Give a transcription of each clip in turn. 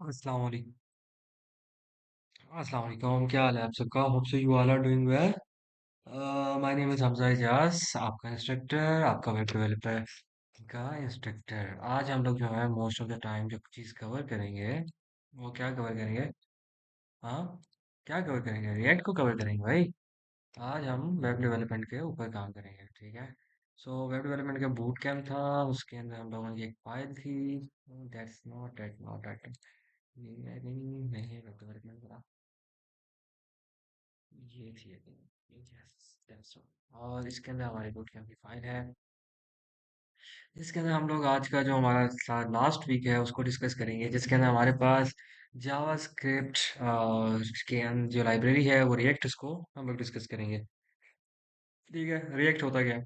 अस्सलाम वालेकुम। अस्सलाम वालेकुम, क्या हाल है आप सबका? Hope so you all are doing well. My name is Hamza Ijaz, आपका इंस्ट्रक्टर, आपका वेब डेवलपर का इंस्ट्रक्टर। आज हम लोग जो है मोस्ट ऑफ द टाइम जो चीज़ कवर करेंगे वो क्या कवर करेंगे? हाँ, क्या कवर करेंगे? रिएक्ट को कवर करेंगे भाई। आज हम वेब डेवलपमेंट के ऊपर काम करेंगे, ठीक है? सो वेब डेवलपमेंट का बूट कैंप था, उसके अंदर हम लोगों की एक फाइल थी। दैट्स नॉट दैट नहीं नहीं वेब डेवलपमेंट ये थी I think, yes, that's all। और इसके अंदर हमारी बोट कैंप की फाइल है। इसके अंदर हम लोग आज का जो हमारा लास्ट वीक है उसको डिस्कस करेंगे, जिसके अंदर हमारे पास जावा स्क्रिप्ट के अंदर जो लाइब्रेरी है वो रिएक्ट, इसको हम लोग डिस्कस करेंगे। ठीक है, रिएक्ट होता क्या है?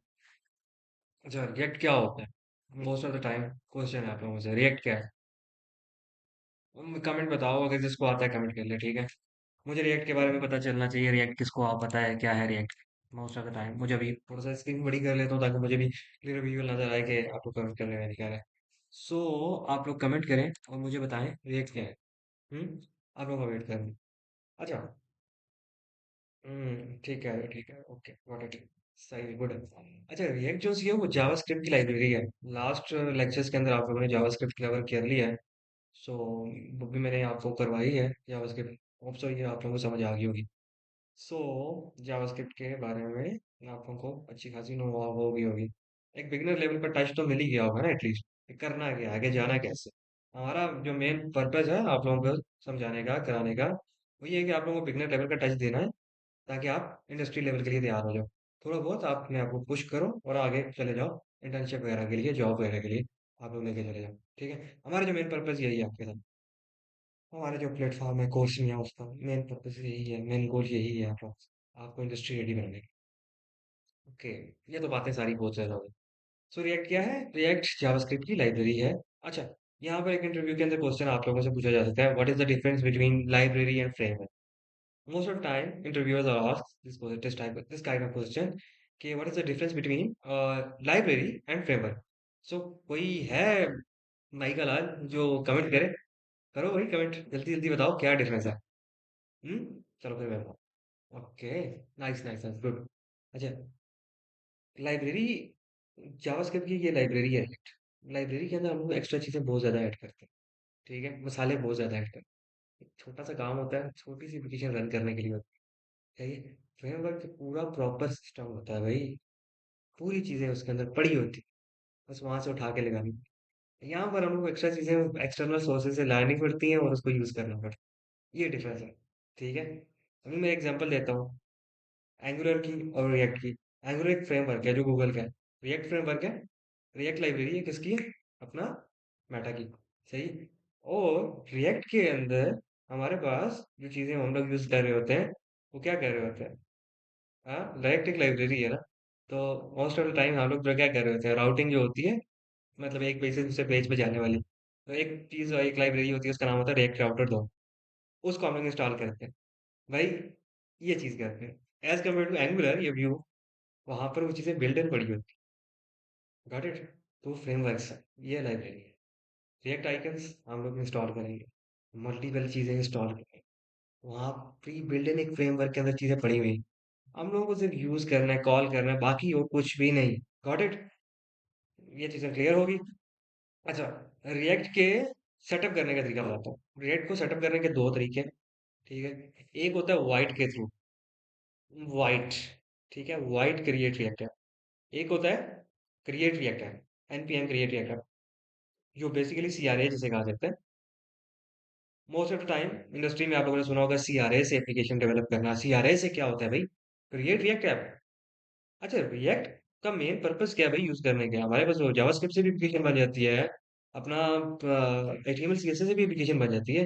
अच्छा, रिएक्ट क्या होता है? Most of the time question है आप लोगों से, रिएक्ट क्या है? कमेंट बताओ, अगर जिसको आता है कमेंट कर ले, ठीक है? मुझे रिएक्ट के बारे में पता चलना चाहिए, रिएक्ट किसको आप पता है क्या है react. Most of the time मुझे अभी थोड़ा सा स्क्रीन बड़ी कर लेता हूँ ताकि मुझे भी क्लियर व्यू नजर आए कि आप लोग कमेंट कर रहे हैं क्या है। सो आप लोग कमेंट करें और मुझे बताएं रिएक्ट क्या है। आप लोग वेट करें। अच्छा। ठीक है, ओके गॉट इट। सही, गुड। अच्छा, रिएक्ट जो सी है वो जावास्क्रिप्ट की लाइब्रेरी है। लास्ट लेक्चर्स के अंदर आप लोगों ने जावास्क्रिप्ट कवर कर लिया है। सो वो भी मैंने आपको करवाई है जावास्क्रिप्ट। होप सो ये आप लोगों को समझ आ गई होगी। सो जावास्क्रिप्ट के बारे में आप लोगों को अच्छी खासी नो होगी होगी। एक बिगिनर लेवल का टच तो मिल ही गया होगा ना एटलीस्ट, करना है क्या, आगे जाना है कैसे। हमारा जो मेन पर्पस है आप लोगों को समझाने का, कराने का, वो ये है कि आप लोगों को बिगिनर लेवल का टच देना है ताकि आप इंडस्ट्री लेवल के लिए तैयार हो जाओ। थोड़ा बहुत आप अपने आप को पुश करो और आगे चले जाओ, इंटर्नशिप वगैरह के लिए, जॉब वगैरह के लिए आप लोग लेके चले जाओ। ठीक है, हमारा जो मेन पर्पस यही है आपके साथ। हमारा जो प्लेटफॉर्म है कोर्स में, उसका मेन पर्पस यही है, मेन गोल यही है आप लोग, आपको इंडस्ट्री रेडी बनाने की। ओके, ये तो बातें सारी बहुत ज्यादा हो गई। सो रिएक्ट क्या है? रिएक्ट जावास्क्रिप्ट की लाइब्रेरी है। अच्छा, यहाँ पर एक इंटरव्यू के अंदर क्वेश्चन आप लोगों से पूछा जा सकता है, what is the difference between library and framework? Most of time interviewers are asked this kind of question कि what is the difference between library and framework. So कोई है माई का लाल जो कमेंट करे? करो भाई कमेंट, जल्दी जल्दी बताओ क्या डिफरेंस है। चलो फिर मैं, okay, nice nice nice, good. अच्छा, लाइब्रेरी, जावास्क्रिप्ट की ये लाइब्रेरी है। लाइब्रेरी के अंदर हम लोग एक्स्ट्रा चीजें बहुत ज्यादा ऐड करते हैं। ठीक है, मसाले बहुत ज्यादा ऐड करते हैं। एक छोटा सा काम होता है, छोटी सी एप्लीकेशन रन करने के लिए होता है। ठीक है, फ्रेमवर्क पूरा प्रॉपर सिस्टम होता है भाई, पूरी चीजें उसके अंदर पड़ी होती है, बस वहां से उठा के लगानी। यहाँ पर हम लोग एक्स्ट्रा चीजें एक्सटर्नल सोर्सेज से लानी पड़ती हैं और उसको यूज करना पड़ता है, ये डिफरेंस है। ठीक है, अभी मैं एग्जांपल देता हूँ एंगुलर की और रिएक्ट की। एंगुलर एक फ्रेमवर्क है जो गूगल का है। रिएक्ट फ्रेमवर्क है, रिएक्ट लाइब्रेरी है किसकी है? अपना मेटा की। सही। और रिएक्ट के अंदर हमारे पास जो चीजें हम लोग यूज कर रहे होते हैं वो क्या कर रहे होते हैं? हाँ, रिएक्ट एक लाइब्रेरी है ना, तो मोस्ट ऑफ द टाइम हम लोग जो क्या कर रहे होते हैं, राउटिंग जो होती है, मतलब एक पेज से दूसरे पेज पे जाने वाली, तो एक चीज, एक लाइब्रेरी होती है, उसका नाम होता है रिएक्ट राउटर 2। उसको हम लोग इंस्टॉल करते हैं भाई, ये चीज करते हैं। एज कम्पेयर टू एंगुलर या व्यू, वहां पर वो चीजें बिल्ट इन पड़ी होती है। Got it? तो फ्रेमवर्क्स है, ये लाइब्रेरी है। रिएक्ट आइकन्स हम लोग इंस्टॉल करेंगे, मल्टीपल चीजें इंस्टॉल करेंगे, वहाँ प्री बिल्ट इन एक फ्रेमवर्क के अंदर चीजें पड़ी हुई हैं। हम लोगों को सिर्फ यूज करना है, कॉल करना है, बाकी और कुछ भी नहीं। Got it? ये चीजें क्लियर होगी। अच्छा, रिएक्ट के सेटअप करने का तरीका बताता हूँ। रिएक्ट को सेटअप करने के दो तरीके हैं। ठीक है, एक होता है वाइट के थ्रू, वाइट, ठीक है, वाइट क्रिएट रिएक्ट है। एक होता है क्रिएट रिएक्ट है, एनपीएम क्रिएट रिएक्ट है, जो बेसिकली सीआरए जिसे कहा जाता है। Most of the time industry में आप लोगों ने सुना होगा सीआरए से एप्लीकेशन डेवलप करना। सीआरए से क्या होता है भाई? Create react app. अच्छा, रिएक्ट का मेन पर्पस क्या है भाई यूज करने का? हमारे पास जावास्क्रिप्ट से भी एप्लीकेशन बन जाती है, अपना एचटीएमएल सीएसएस से भी एप्लीकेशन बन जाती है।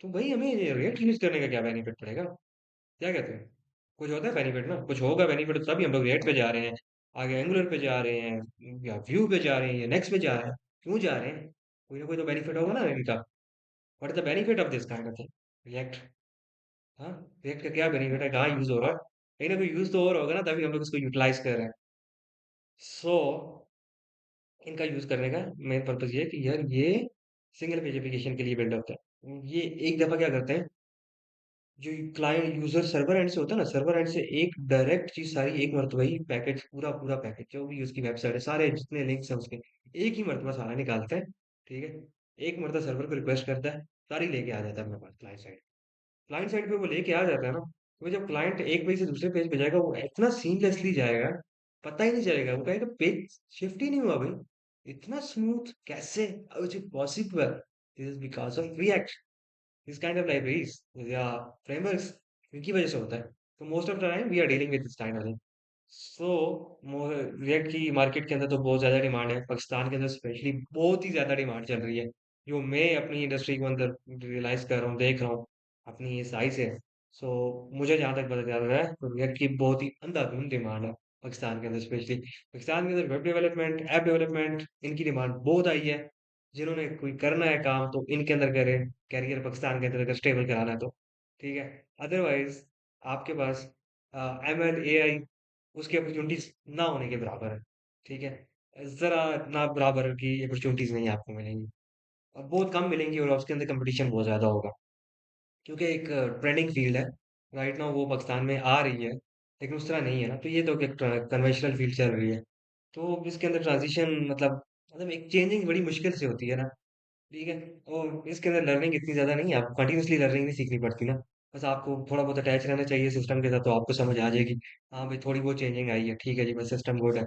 तो भाई हमें रिएक्ट यूज करने का क्या बेनिफिट पड़ेगा? क्या कहते हैं? कुछ होता है बेनिफिट ना, कुछ होगा बेनिफिट, तभी हम लोग रिएक्ट पे जा रहे हैं, आगे एंगुलर पे जा रहे हैं, या व्यू पे जा रहे हैं, या नेक्स्ट पे जा रहे हैं। क्यों जा रहे हैं? कोई ना कोई तो बेनिफिट होगा ना इनका। What is the benefit of this kind of thing? React. हाँ, रिएक्ट का क्या बेनिफिट है, कहाँ यूज हो रहा है? कहीं ना कोई यूज तो हो रहा होगा ना, तभी हम लोग इसको यूटिलाइज कर रहे हैं। सो इनका यूज करने का मेन पर्पज ये है कि यार ये सिंगल पेज एप्लीकेशन के लिए बिल्ड होता है। ये एक दफा क्या करते हैं, जो क्लाइंट यूजर सर्वर एंड से होता है ना, सर्वर एंड से एक डायरेक्ट चीज सारी एक मरतबा ही पैकेज, पूरा पूरा पैकेज जो भी उसकी वेबसाइट है, सारे जितने लिंक्स हैं उसके, एक ही मरतबा सारा निकालता है। ठीक है, एक मरतबा सर्वर को रिक्वेस्ट करता है, सारी लेके आ जाता है अपने पास क्लाइंट साइड। क्लाइंट साइड पे वो लेके आ जाता है ना, तो जब क्लाइंट एक पेज से दूसरे पेज पे जाएगा, वो इतना सीमलेसली जाएगा, पता ही नहीं चलेगा। वो कहेगा पेज शिफ्ट ही नहीं हुआ भाई, इतना स्मूथ कैसे, how is it possible? This is because of React, this kind of libraries या फ्रेमवर्क्स, इनकी वजह से होता है। तो most of the time we are dealing with this kind of thing. So React की मार्केट के अंदर तो बहुत ज़्यादा डिमांड है, पाकिस्तान के अंदर स्पेशली बहुत ही ज़्यादा डिमांड चल रही है, जो मैं अपनी इंडस्ट्री के अंदर रियलाइज कर रहा हूँ, देख रहा हूँ अपनी ये साइज है। सो मुझे जहाँ तक पता चल रहा है तो रिएक्ट की बहुत ही अंधाधुंध डिमांड है पाकिस्तान के अंदर, स्पेशली पाकिस्तान के अंदर वेब डेवलपमेंट, ऐप डेवलपमेंट, इनकी डिमांड बहुत आई है। जिन्होंने कोई करना है काम तो इनके अंदर करें, कैरियर पाकिस्तान के अंदर अगर स्टेबल कराना है तो। ठीक है, अदरवाइज आपके पास एम एल ए आई, उसकी अपॉर्चुनिटीज ना होने के बराबर है। ठीक है, जरा ना बराबर की अपॉर्चुनिटीज नहीं आपको मिलेंगी, और बहुत कम मिलेंगी, और उसके अंदर कंपटीशन बहुत ज्यादा होगा, क्योंकि एक ट्रेंडिंग फील्ड है राइट नाउ, वो पाकिस्तान में आ रही है, लेकिन उस तरह नहीं है ना। तो ये तो एक कन्वेंशनल फील्ड चल रही है, तो इसके अंदर ट्रांजिशन मतलब एक चेंजिंग बड़ी मुश्किल से होती है ना। ठीक है, और इसके अंदर लर्निंग इतनी ज़्यादा नहीं है, आपको कंटिन्यूसली लर्निंग नहीं सीखनी पड़ती ना। बस आपको थोड़ा बहुत अटैच रहना चाहिए सिस्टम के साथ, तो आपको समझ आ जाएगी, हाँ भाई थोड़ी बहुत चेंजिंग आई है, ठीक है जी, बस सिस्टम गुड है।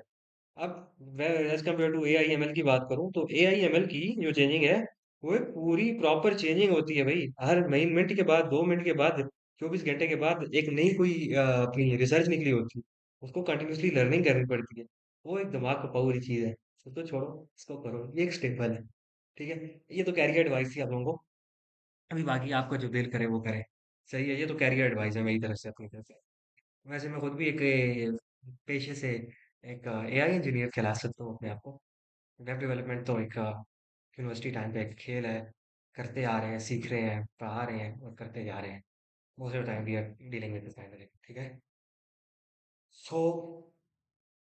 अब मैं as compare to A I M L की बात करूँ, तो ए आई एम एल की जो चेंजिंग है, वो एक पूरी प्रॉपर चेंजिंग होती है भाई। हर मिनट के बाद, 2 मिनट के बाद, 24 घंटे के बाद एक नई कोई अपनी रिसर्च निकली होती है, उसको कंटिन्यूसली लर्निंग करनी पड़ती है। वो एक दिमाग को पावर चीज़ है। तो छोड़ो, इसको करो, ये एक स्टेपल है। ठीक है, ये तो कैरियर एडवाइस थी आप लोगों को। अभी बाकी आपका जो दिल करे वो करे। सही है, ये तो कैरियर एडवाइस है मेरी तरफ से, अपनी तरफ से। वैसे मैं खुद भी एक पेशे से एक एआई इंजीनियर कहला सकता हूँ अपने आप को। वेब डेवलपमेंट तो एक यूनिवर्सिटी टाइम पे एक खेल है, करते आ रहे हैं, सीख रहे हैं, पढ़ा रहे हैं और करते जा रहे हैं। Most of time we are dealing with this kind of thing. ठीक है, सो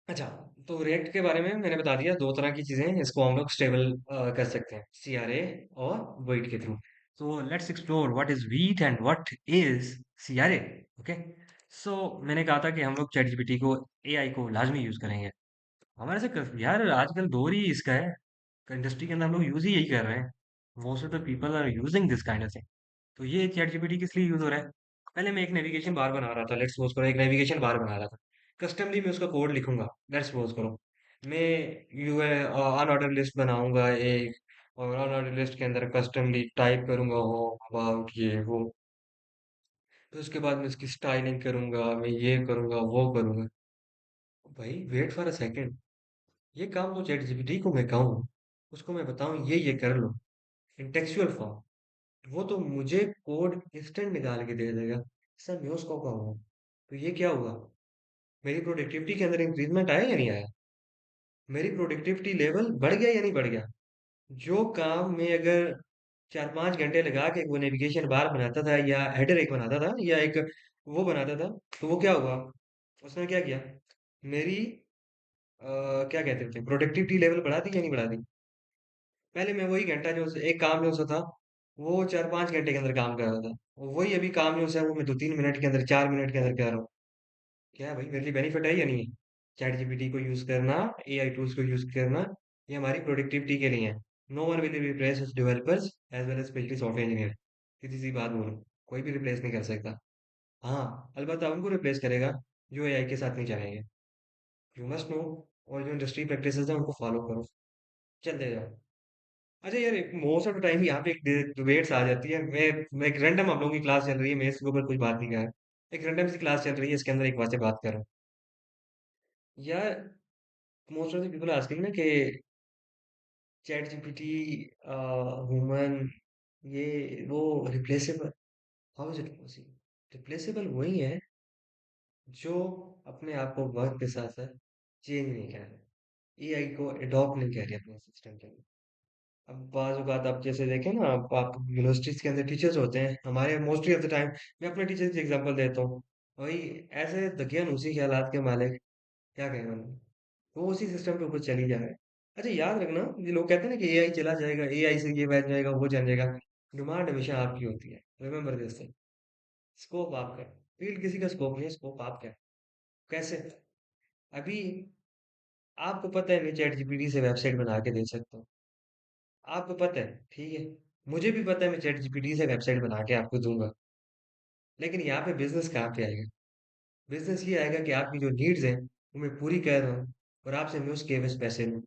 अच्छा, तो रिएक्ट के बारे में मैंने बता दिया, दो तरह की चीजें हैं, इसको हम लोग स्टेबल कर सकते हैं, सीआरए और वेट के थ्रू। तो let's explore what is Vite and what is CRA. Okay, so मैंने कहा था कि हम लोग चैट जीपीटी को, एआई को लाजमी यूज करेंगे। हमारे से यार आजकल दौर ही इसका है, इंडस्ट्री के अंदर हम लोग यूज ही यही कर रहे हैं। Most of the people are using this kind of thing. तो ये चैट जीपीटी किस लिए यूज हो रहा है? पहले मैं एक नेविगेशन बार बना रहा था, लेट्स सपोज करो, एक नेविगेशन बार बना रहा था, कस्टमली मैं उसका कोड लिखूंगा। लेट्स सपोज करो मैं यू अनऑर्डर लिस्ट बनाऊंगा एक, और अनऑर्डर लिस्ट के अंदर कस्टमली टाइप करूंगा हो अबाउट ये वो, फिर उसके बाद मैं उसकी स्टाइलिंग करूंगा, मैं ये करूंगा वो करूंगा। भाई वेट फॉर अ सेकेंड, ये काम तो चैट जीपीटी को मैं कहूँ, उसको मैं बताऊं ये कर लो इन टेक्सचुअल फॉर्म, वो तो मुझे कोड इंस्टेंट निकाल के दे देगा। सर मैं उसको कहूँ, तो ये क्या हुआ? मेरी प्रोडक्टिविटी के अंदर इंक्रीजमेंट आया या नहीं आया? मेरी प्रोडक्टिविटी लेवल बढ़ गया या नहीं बढ़ गया? जो काम मैं अगर 4-5 घंटे लगा के वो नेविगेशन बार बनाता था, या हेडर एक बनाता था, या एक वो बनाता था, तो वो क्या हुआ? उसने क्या किया? मेरी क्या कहते थे, प्रोडक्टिविटी लेवल बढ़ा दी या नहीं बढ़ा दी? पहले मैं वही घंटा जो एक काम जो सा था, वो 4-5 घंटे के अंदर काम कर रहा था, वही अभी काम जो सा वो मैं 2-3 मिनट के अंदर, 4 मिनट के अंदर कर रहा हूँ। क्या है भाई, मेरे लिए बेनिफिट है या नहीं है? चैट जीपीटी को यूज करना, एआई टूल्स को यूज करना, ये हमारी प्रोडक्टिविटी के लिए है। No one will replace developers as well as specially software engineer. सीधी सी बात बोलूं, कोई भी रिप्लेस नहीं कर सकता। हाँ, अलबत्ता उनको रिप्लेस करेगा जो एआई के साथ नहीं चलेंगे। यू मस्ट नो, और जो इंडस्ट्री प्रैक्टिसेस है उनको फॉलो करो, चलते जाओ। अच्छा यार, मोस्ट ऑफ द टाइम यहाँ पे एक डिबेट्स आ जाती है। मैं एक रैंडम, हम लोगों की क्लास चल रही है, मैं इसके ऊपर कुछ बात नहीं कर रहा, एक रैंडम सी क्लास चल रही है, इसके अंदर एक बात से बात कर रहा हूँ यार। Most of the people asking ना कि चैट जीपीटी, ह्यूमन, ये वो replaceable, how is it possible? Replaceable वही है जो अपने आप को वक्त के साथ साथ चेंज नहीं कर रहे, एआई को अडॉप्ट नहीं कर रहे अपने सिस्टम के अंदर। अब बाज़ औक़ात आप जैसे देखें ना, आप यूनिवर्सिटीज़ के अंदर टीचर्स होते हैं, हमारे मोस्टली ऑफ द टाइम, मैं अपने टीचर्स की एग्ज़ाम्पल देता हूँ। वही ऐसे दकियानूसी ख़्यालात के मालिक, क्या कहें उन्हें, वो उसी सिस्टम के ऊपर चली जा रहे हैं। अच्छा याद रखना, ये लोग कहते हैं ना कि एआई चला जाएगा, एआई से ये बन जाएगा, वो जान जाएगा। डिमांड हमेशा आपकी होती है, रिमेम्बर दिस थिंग। स्कोप आपका है, फील्ड किसी का स्कोप नहीं है, स्कोप आपका है। कैसे? अभी आपको पता है मैं चैट जीपीटी से वेबसाइट बना के दे सकता हूँ, आपको पता है, ठीक है। मुझे भी पता है मैं चैट जीपीटी से वेबसाइट बना के आपको दूंगा। लेकिन यहाँ पे बिजनेस कहाँ पे आएगा? बिजनेस ये आएगा कि आपकी जो नीड्स हैं वो मैं पूरी कर रहा हूँ, और आपसे मैं उसके एवज पैसे लूँ।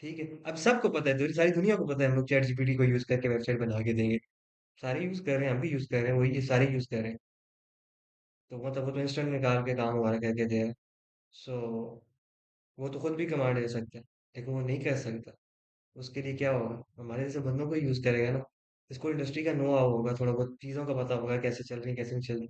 ठीक है, अब सबको पता है, सारी दुनिया को पता है हम लोग चैट जीपीटी को यूज करके वेबसाइट बना के देंगे। सारे यूज कर रहे हैं, हम भी यूज कर रहे हैं, वही ये सारे यूज कर रहे हैं। तो मतलब वो तो इंस्टेंट निकाल के काम हमारा करके दे रहे हैं। सो वो तो खुद भी कमांड दे सकते हैं, लेकिन वो नहीं कर सकता। उसके लिए क्या होगा, हमारे जैसे बंदों को यूज करेगा ना। इसको इंडस्ट्री का नो हाउ होगा, थोड़ा बहुत चीज़ों का पता होगा, कैसे चल रही कैसे नहीं चल रही।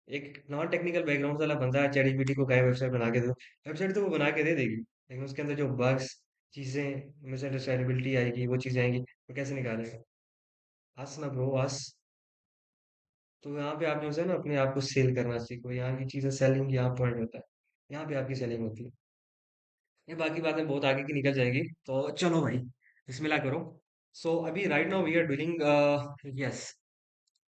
एक नॉन टेक्निकल बैकग्राउंड वाला बंदा है, चैट जीपीटी को कहे वेबसाइट बना के दो, वेबसाइट तो वो बना के दे देगी, लेकिन उसके अंदर जो बग्स, चीज़ें, मिसअंडरस्टैंडेबिलिटी आएगी, वो चीज़ें आएंगी, वो कैसे निकालेगा? हंस ना ब्रो, हंस। तो यहाँ पे आप जो है ना अपने आप को सेल करना सीखो, यहाँ की चीज़ें सेलिंग यहाँ पॉइंट होता है, यहाँ पे आपकी सेलिंग होती है। ये बाकी बातें बहुत आगे की निकल जाएंगी, तो चलो भाई, बिस्मिल्लाह करो। सो अभी right now we are doing, yes,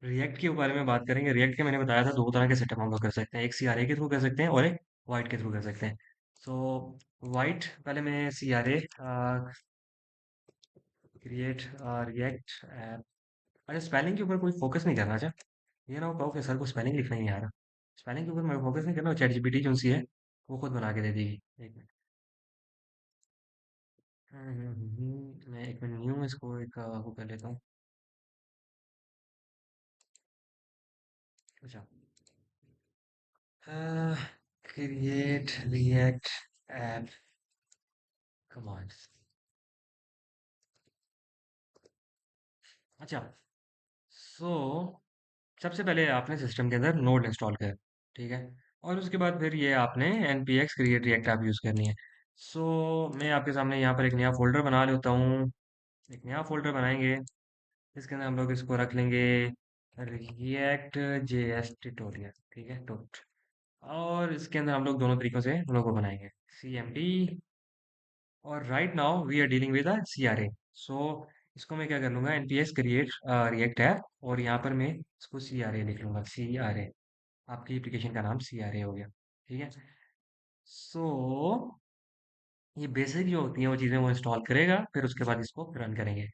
React के बारे में बात करेंगे। रिएक्ट के मैंने बताया था दो तरह के सेटअप हम लोग कर सकते हैं, एक सीआरए के थ्रू कर सकते हैं और एक वाइट के थ्रू कर सकते हैं। सो वाइट, पहले मैं सीआरए क्रिएट रिएक्ट ऐप। अच्छा, स्पेलिंग के ऊपर कोई फोकस नहीं करना? अच्छा, ये ना हो कहो कि सर को स्पेलिंग लिखना ही नहीं आ रहा। स्पेलिंग के ऊपर मैं फोकस नहीं करना, चैट जीपीटी जो सी है वो खुद बना के दे देगी। एक मिनट। मैं एक मिनट न्यू इसको एक वो कर लेता हूँ। अच्छा, क्रिएट रिएक्ट ऐप कमांड्स। अच्छा, सो सबसे पहले आपने सिस्टम के अंदर नोड इंस्टॉल कर, ठीक है। और उसके बाद फिर ये आपने npx create react app use करनी है। सो मैं आपके सामने यहाँ पर एक नया फोल्डर बना लेता हूँ। एक नया फोल्डर बनाएंगे, इसके अंदर हम लोग इसको रख लेंगे रिएक्ट जेएस ट्यूटोरियल, ठीक है, डॉट। और इसके अंदर हम लोग दोनों तरीकों से लोगो बनाएंगे, CMD। और right now we are dealing with C R A. So इसको मैं क्या कर लूंगा, npx क्रिएट रिएक्ट ऐप, और यहाँ पर मैं इसको सी आर ए लिख लूंगा, CRA। आपकी एप्लीकेशन का नाम CRA हो गया, ठीक है। सो ये बेसिक जो होती है वो चीज़ें वो इंस्टॉल करेगा, फिर उसके बाद इसको रन करेंगे।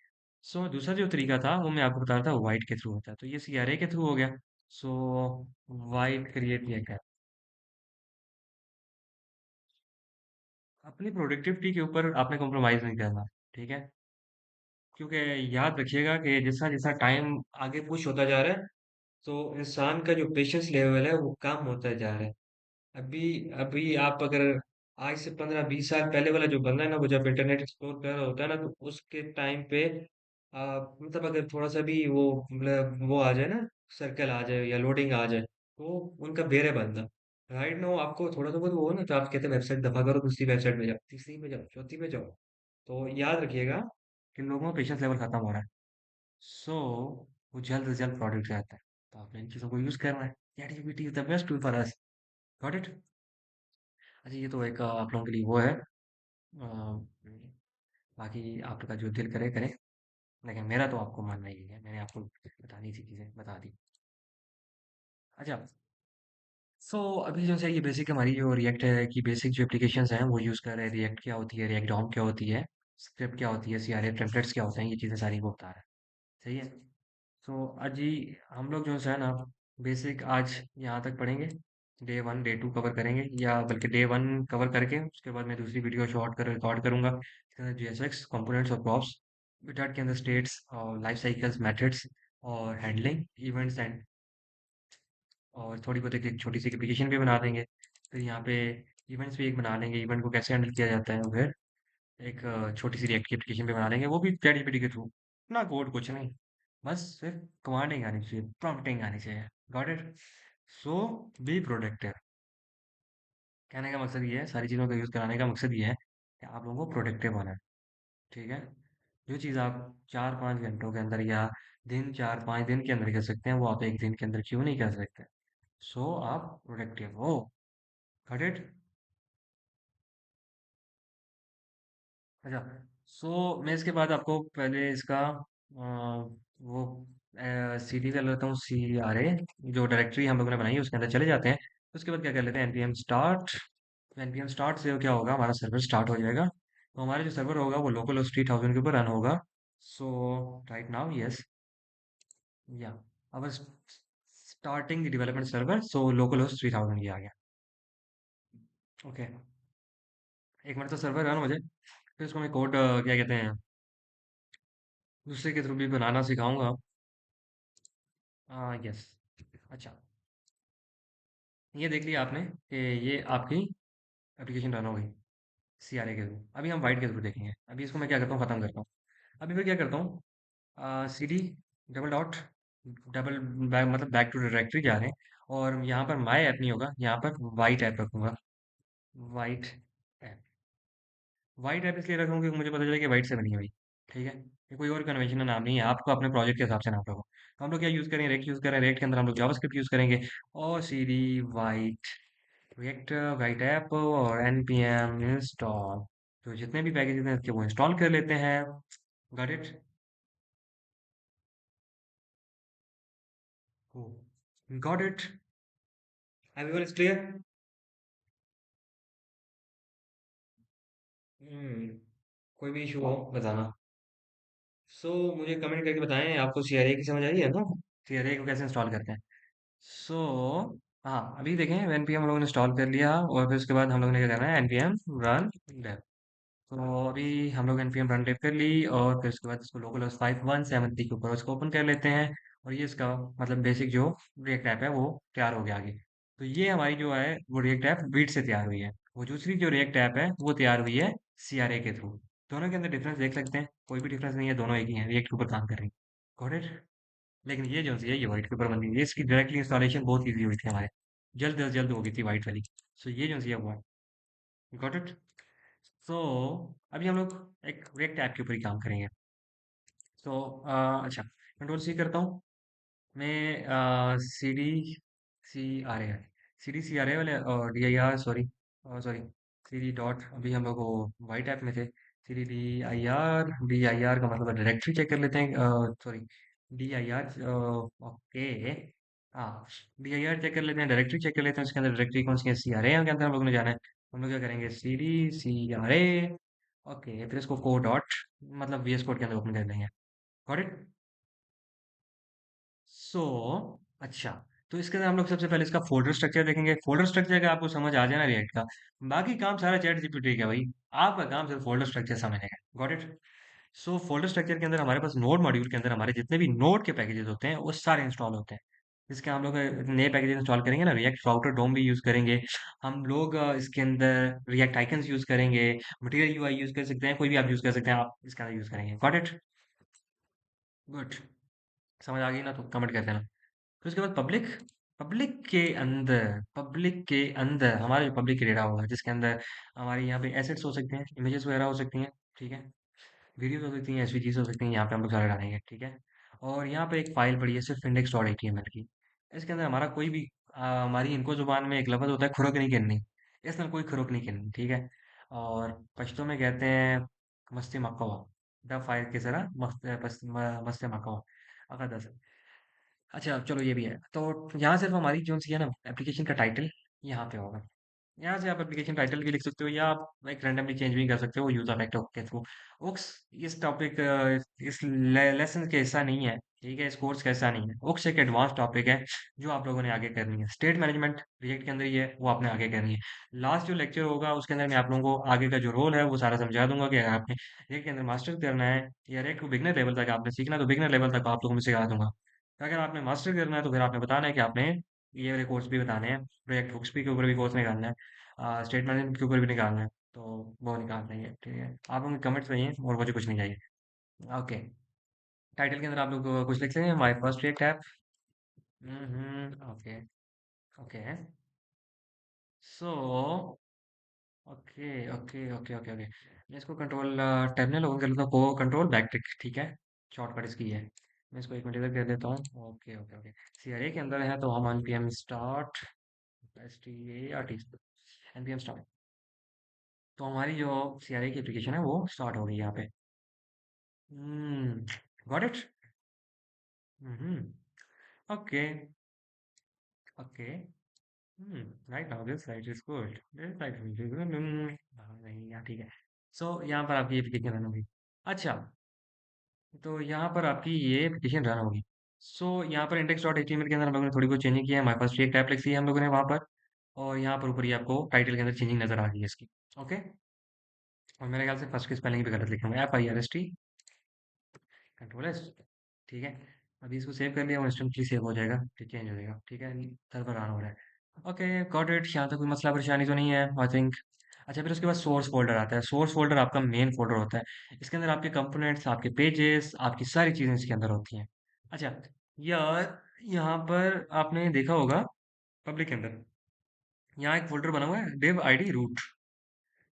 सो दूसरा जो तरीका था वो मैं आपको बता रहा था, वाइट के थ्रू होता है, तो ये CRA के थ्रू हो गया। So white create react app, अपनी प्रोडक्टिविटी के ऊपर आपने कॉम्प्रोमाइज़ नहीं करना, ठीक है। क्योंकि याद रखिएगा कि जैसा जैसा टाइम आगे पुश होता जा रहा है, तो इंसान का जो पेशेंस लेवल है वो कम होता जा रहा है। अभी अभी आप अगर आज से 15-20 साल पहले वाला जो बंदा है ना, वो जब इंटरनेट एक्सप्लोर कर रहा होता है ना, तो उसके टाइम पे मतलब अगर थोड़ा सा भी वो मतलब वो आ जाए ना, सर्कल आ जाए या लोडिंग आ जाए, तो उनका बेर बनता। राइट नाउ आपको थोड़ा सा बहुत वो हो ना, तो आप कहते हैं वेबसाइट दफा करो, दूसरी वेबसाइट पे जाओ, तीसरी पे जाओ, चौथी पे जाओ। तो याद रखिएगा कि लोगों का पेशेंस लेवल खत्म हो रहा है। सो वो जल्द से जल्द प्रोडक्ट चाहता है, तो आपने इन चीज़ों को यूज़ करना है। ChatGPT is the best tool for us. Got it? अच्छा, ये तो एक आप लोगों के लिए वो है, बाकी आपका जो दिल करे करे, लेकिन मेरा तो आपको मानना ही है, मैंने आपको बतानी सी चीज़ें बता दी। अच्छा, सो अभी जो है ये बेसिक हमारी जो रिएक्ट है कि बेसिक जो एप्लीकेशंस हैं वो यूज़ कर रहे हैं। रिएक्ट क्या होती है, रिएक्ट डॉम क्या होती है, स्क्रिप्ट क्या होती है, CRA टेम्पलेट्स क्या होते हैं, ये चीज़ें सारी वो बता रहा है। सही है। तो आज ही हम लोग जो है ना बेसिक आज यहाँ तक पढ़ेंगे। डे 1 डे 2 कवर करेंगे, या बल्कि डे 1 कवर करके उसके बाद मैं दूसरी वीडियो शॉर्ट कर रिकॉर्ड करूँगा, इसके अंदर JSX कंपोनेंट्स और प्रॉप्स, विटाट के अंदर स्टेट्स और लाइफ साइकिल्स मेथड्स और हैंडलिंग इवेंट्स एंड, और थोड़ी बहुत एक छोटी सी एप्लीकेशन भी बना देंगे। फिर यहाँ पे इवेंट्स भी एक बना लेंगे, इवेंट को कैसे हैंडल किया जाता है, और फिर एक छोटी सी रिएक्ट की एप्लीकेशन भी बना लेंगे, वो भी चैट जीपीटी के थ्रू। ना कोड कुछ नहीं, बस सिर्फ कमांडिंग आनी चाहिए, प्रॉम्प्टिंग आनी चाहिए। Got it? So be productive. कहने का मकसद ये है, सारी चीज़ों का यूज़ कराने का मकसद ये है कि आप लोगों को प्रोडक्टिव होना है, ठीक है। जो चीज़ आप 4-5 घंटों के अंदर या दिन 4-5 दिन के अंदर कर सकते हैं, वो आप एक दिन के अंदर क्यों नहीं कर सकते? सो आप प्रोडक्टिव हो। Got it? अच्छा, मैं इसके बाद आपको पहले इसका वो सीडी कर लेता हूँ, CRA जो डायरेक्टरी हम लोगों ने बनाई है उसके अंदर चले जाते हैं। उसके बाद क्या कर लेते हैं, npm स्टार्ट। npm स्टार्ट से क्या होगा, हमारा सर्वर स्टार्ट हो जाएगा। तो हमारा जो सर्वर होगा वो लोकल होस्ट 3000 के ऊपर रन होगा। सो राइट नाउ यस, या अब starting development server, so local host 3000 ये आ गया। ओके, एक मिनट तो सर्वर रन हो जाए, फिर इसको मैं कोड क्या कहते हैं दूसरे के थ्रू भी बनाना सिखाऊंगा। यस। अच्छा, ये देख लिया आपने कि ये आपकी एप्लीकेशन रन हो गई CRA के थ्रू। अभी हम वाइट के थ्रू देखेंगे। अभी इसको मैं क्या करता हूँ, ख़त्म करता हूँ। अभी फिर क्या करता हूँ, CD double dot double back, मतलब बैक टू डायरेक्टरी जा रहे हैं। और यहाँ पर माई ऐप नहीं होगा, यहाँ पर वाइट ऐप रखूंगा। वाइट ऐप, वाइट ऐप इसलिए रखूंगा क्योंकि मुझे पता चला कि वाइट से बनी है भाई। ठीक है, ये कोई और कन्वेंशनल नाम नहीं है, आपको अपने प्रोजेक्ट के हिसाब से नाम रखो। तो हम लोग क्या यूज़ करेंगे, रेक्ट यूज़ करें, रेक्ट के अंदर हम लोग जावास्क्रिप्ट यूज़ करेंगे। और CD white react white app और npm इंस्टॉल, तो जितने भी पैकेजेस हैं इसके वो इंस्टॉल कर लेते हैं। Got it. Got it. Everyone is clear? कोई भी इशू हो बताना। मुझे कमेंट करके बताएं, आपको CRA की समझ आई है ना, CRA को कैसे इंस्टॉल करते हैं। सो हाँ, अभी देखें npm हम लोगों ने इंस्टॉल कर लिया और फिर उसके बाद हम लोगों ने क्या करना है, npm रन dev। तो अभी हम लोग npm रन टाइप कर ली और फिर उसके बाद इसको लोकल होस्ट 5173 के ऊपर उसको ओपन कर लेते हैं। और ये इसका मतलब बेसिक जो रिएक्ट ऐप है वो तैयार हो गया आगे। तो ये हमारी जो है वो रिएक्ट ऐप बीट से तैयार हुई है। वो दूसरी जो रिएक्ट ऐप है वो तैयार हुई है CRA के थ्रू। दोनों के अंदर डिफरेंस देख सकते हैं, कोई भी डिफरेंस नहीं है, दोनों एक ही है, रिएक्ट के ऊपर काम कर रही है। Got it. लेकिन ये जो सी है ये वाइट के ऊपर बन रही है, इसकी डायरेक्टली इंस्टॉलेशन बहुत ईजी हुई थी हमारे, जल्द से जल्द हो गई थी वाइट वाली। ये जो सी है वो है। Got it. सो अभी हम लोग एक रिएक्ट ऐप के ऊपर ही काम करेंगे। अच्छा, कंट्रोल C करता हूँ मैं। CD CRA वाले DIR, sorry sorry, CD dot, अभी हम लोग वो वाइट ऐप में थे। DIR का मतलब डायरेक्टरी चेक कर लेते हैं, सॉरी DIR। ओके, हाँ, DIR चेक कर लेते हैं, डायरेक्टरी चेक कर लेते हैं, उसके अंदर डायरेक्टरी कौन सी है, CRA के अंदर हम लोग ने जाना है। हम लोग क्या करेंगे, CD CRA। ओके, फिर इसको को डॉट मतलब VS कोड के अंदर ओपन कर देंगे। Got it. सो अच्छा, तो इसके अंदर हम लोग सबसे पहले इसका फोल्डर स्ट्रक्चर देखेंगे। फोल्डर स्ट्रक्चर का आपको समझ आ जाना रिएक्ट का, बाकी काम सारा चैट जीपीटी का भाई। आपका काम सिर्फ फोल्डर स्ट्रक्चर समझने का। Got it. फोल्डर स्ट्रक्चर के अंदर हमारे पास नोड मॉड्यूल के अंदर हमारे जितने भी नोड के पैकेजेस होते हैं वो सारे इंस्टॉल होते हैं। इसके हम लोग नए पैकेजेस इंस्टॉल करेंगे ना, रिएक्ट राउटर डोम भी यूज करेंगे हम लोग। इसके अंदर रिएक्ट आइकन्स यूज करेंगे, मटेरियल यूआई यूज कर सकते हैं, कोई भी आप यूज कर सकते हैं, आप इसका यूज करेंगे। Got it. गुड। समझ आ गई ना, तो कमेंट कर देना। फिर उसके बाद पब्लिक। पब्लिक के अंदर हमारा जो पब्लिक एरिया होगा जिसके अंदर हमारे यहाँ पे एसेट्स हो सकते हैं, इमेजेस वगैरह हो सकती हैं। ठीक है, वीडियोस हो सकती हैं, एसवीजीस हो सकती हैं, यहाँ पे हम लोग सारे डालेंगे। ठीक है, और यहाँ पे एक फाइल पड़ी है सिर्फ index.html की। इसके अंदर हमारा कोई भी हमारी इनको जुबान में एक लफ्ज़ होता है, खुरक नहीं करनी। इसके अंदर कोई खुरक नहीं करनी। ठीक है, और पश्तो में कहते हैं मस्ती मकवा, द फाइल के जरा मस्ती मकवा अगर। अच्छा चलो, ये भी है। तो यहाँ सिर्फ हमारी जो सी है ना एप्लीकेशन का टाइटल यहाँ पे होगा। यहाँ से आप एप्लीकेशन टाइटल भी लिख सकते हो या आप एक रैंडमली चेंज भी कर सकते हो यूज इफेक्ट के थ्रू। ओक्स इस टॉपिक इस लेसन का हिस्सा नहीं है। ठीक है, इस कोर्स का हिस्सा नहीं है। ओक्स एक एडवांस टॉपिक है जो आप लोगों ने आगे करनी है। स्टेट मैनेजमेंट रिएक्ट के अंदर ही है, वो आपने आगे करनी है। लास्ट जो लेक्चर होगा उसके अंदर मैं आप लोगों को आगे का जो रोल है वो सारा समझा दूंगा कि अगर आपने रिएक्ट के अंदर मास्टर करना है या रिएक्ट को बिगनर लेवल तक आपने सीखना है तो बिगनर लेवल तक आप लोगों को मैं सिखा दूंगा। अगर आपने मास्टर करना है तो फिर आपने बताना है कि आपने ये वाले कोर्स भी बताने हैं, प्रोजेक्ट बुक्स भी के ऊपर भी कोर्स निकालना है, स्टेट मैनेजमेंट के ऊपर भी निकालना है। तो वो निकालना ही है। ठीक है, आप लोग कमेंट्स चाहिए और मुझे कुछ नहीं चाहिए। ओके, टाइटल के अंदर आप लोग कुछ लिख लेंगे, my first react app. Okay. Okay, so okay okay okay okay okay, मैं इसको कंट्रोल टर्मिनल ओपन कर लेता हूँ, को कंट्रोल बैक ट्रिक। ठीक है, शॉर्टकट इसकी है। मैं इसको एक मिनट इधर कर देता हूँ। ओके ओके ओके, CRA के अंदर है तो हम npm start, START, npm start. तो हमारी जो सीआरए की एप्लीकेशन है वो स्टार्ट हो गई यहाँ पे। Hmm, got it. Hmm, okay, okay. Right now this site is good, this site is good. नहीं, यहाँ ठीक है। सो यहाँ पर आपकी एप्लीकेशन रन होगी। अच्छा, तो यहाँ पर आपकी ये एप्लीकेशन रन होगी। सो यहाँ पर इंडेक्स डॉट एचटीएमएल के अंदर हम लोगों ने थोड़ी बहुत चेंजिंग की है। हमारे पास एक टैब लिखी है हम लोगों ने वहाँ पर। और यहाँ पर ऊपर ही आपको टाइटल के अंदर चेंजिंग नजर आ गई है इसकी। ओके। और मेरे ख्याल से फर्स्ट की स्पेलिंग भी गलत लिखे होंगे, FIRST, कंट्रोल एस। ठीक है। अभी इसको सेव कर लिया और इंस्टेंटली सेव हो जाएगा, फिर चेंज हो जाएगा। ठीक है, सर्वर ऑन हो रहा है। Okay, got it. यहाँ तक कोई मसला परेशानी तो नहीं है, आई थिंक। अच्छा, फिर उसके बाद सोर्स फोल्डर आता है। सोर्स फोल्डर आपका मेन फोल्डर होता है। इसके अंदर आपके कंपोनेंट्स, आपके पेजेस, आपकी सारी चीज़ें इसके अंदर होती हैं। अच्छा, यार, यहाँ पर आपने देखा होगा पब्लिक के अंदर यहाँ एक फोल्डर बना हुआ है, div id रूट।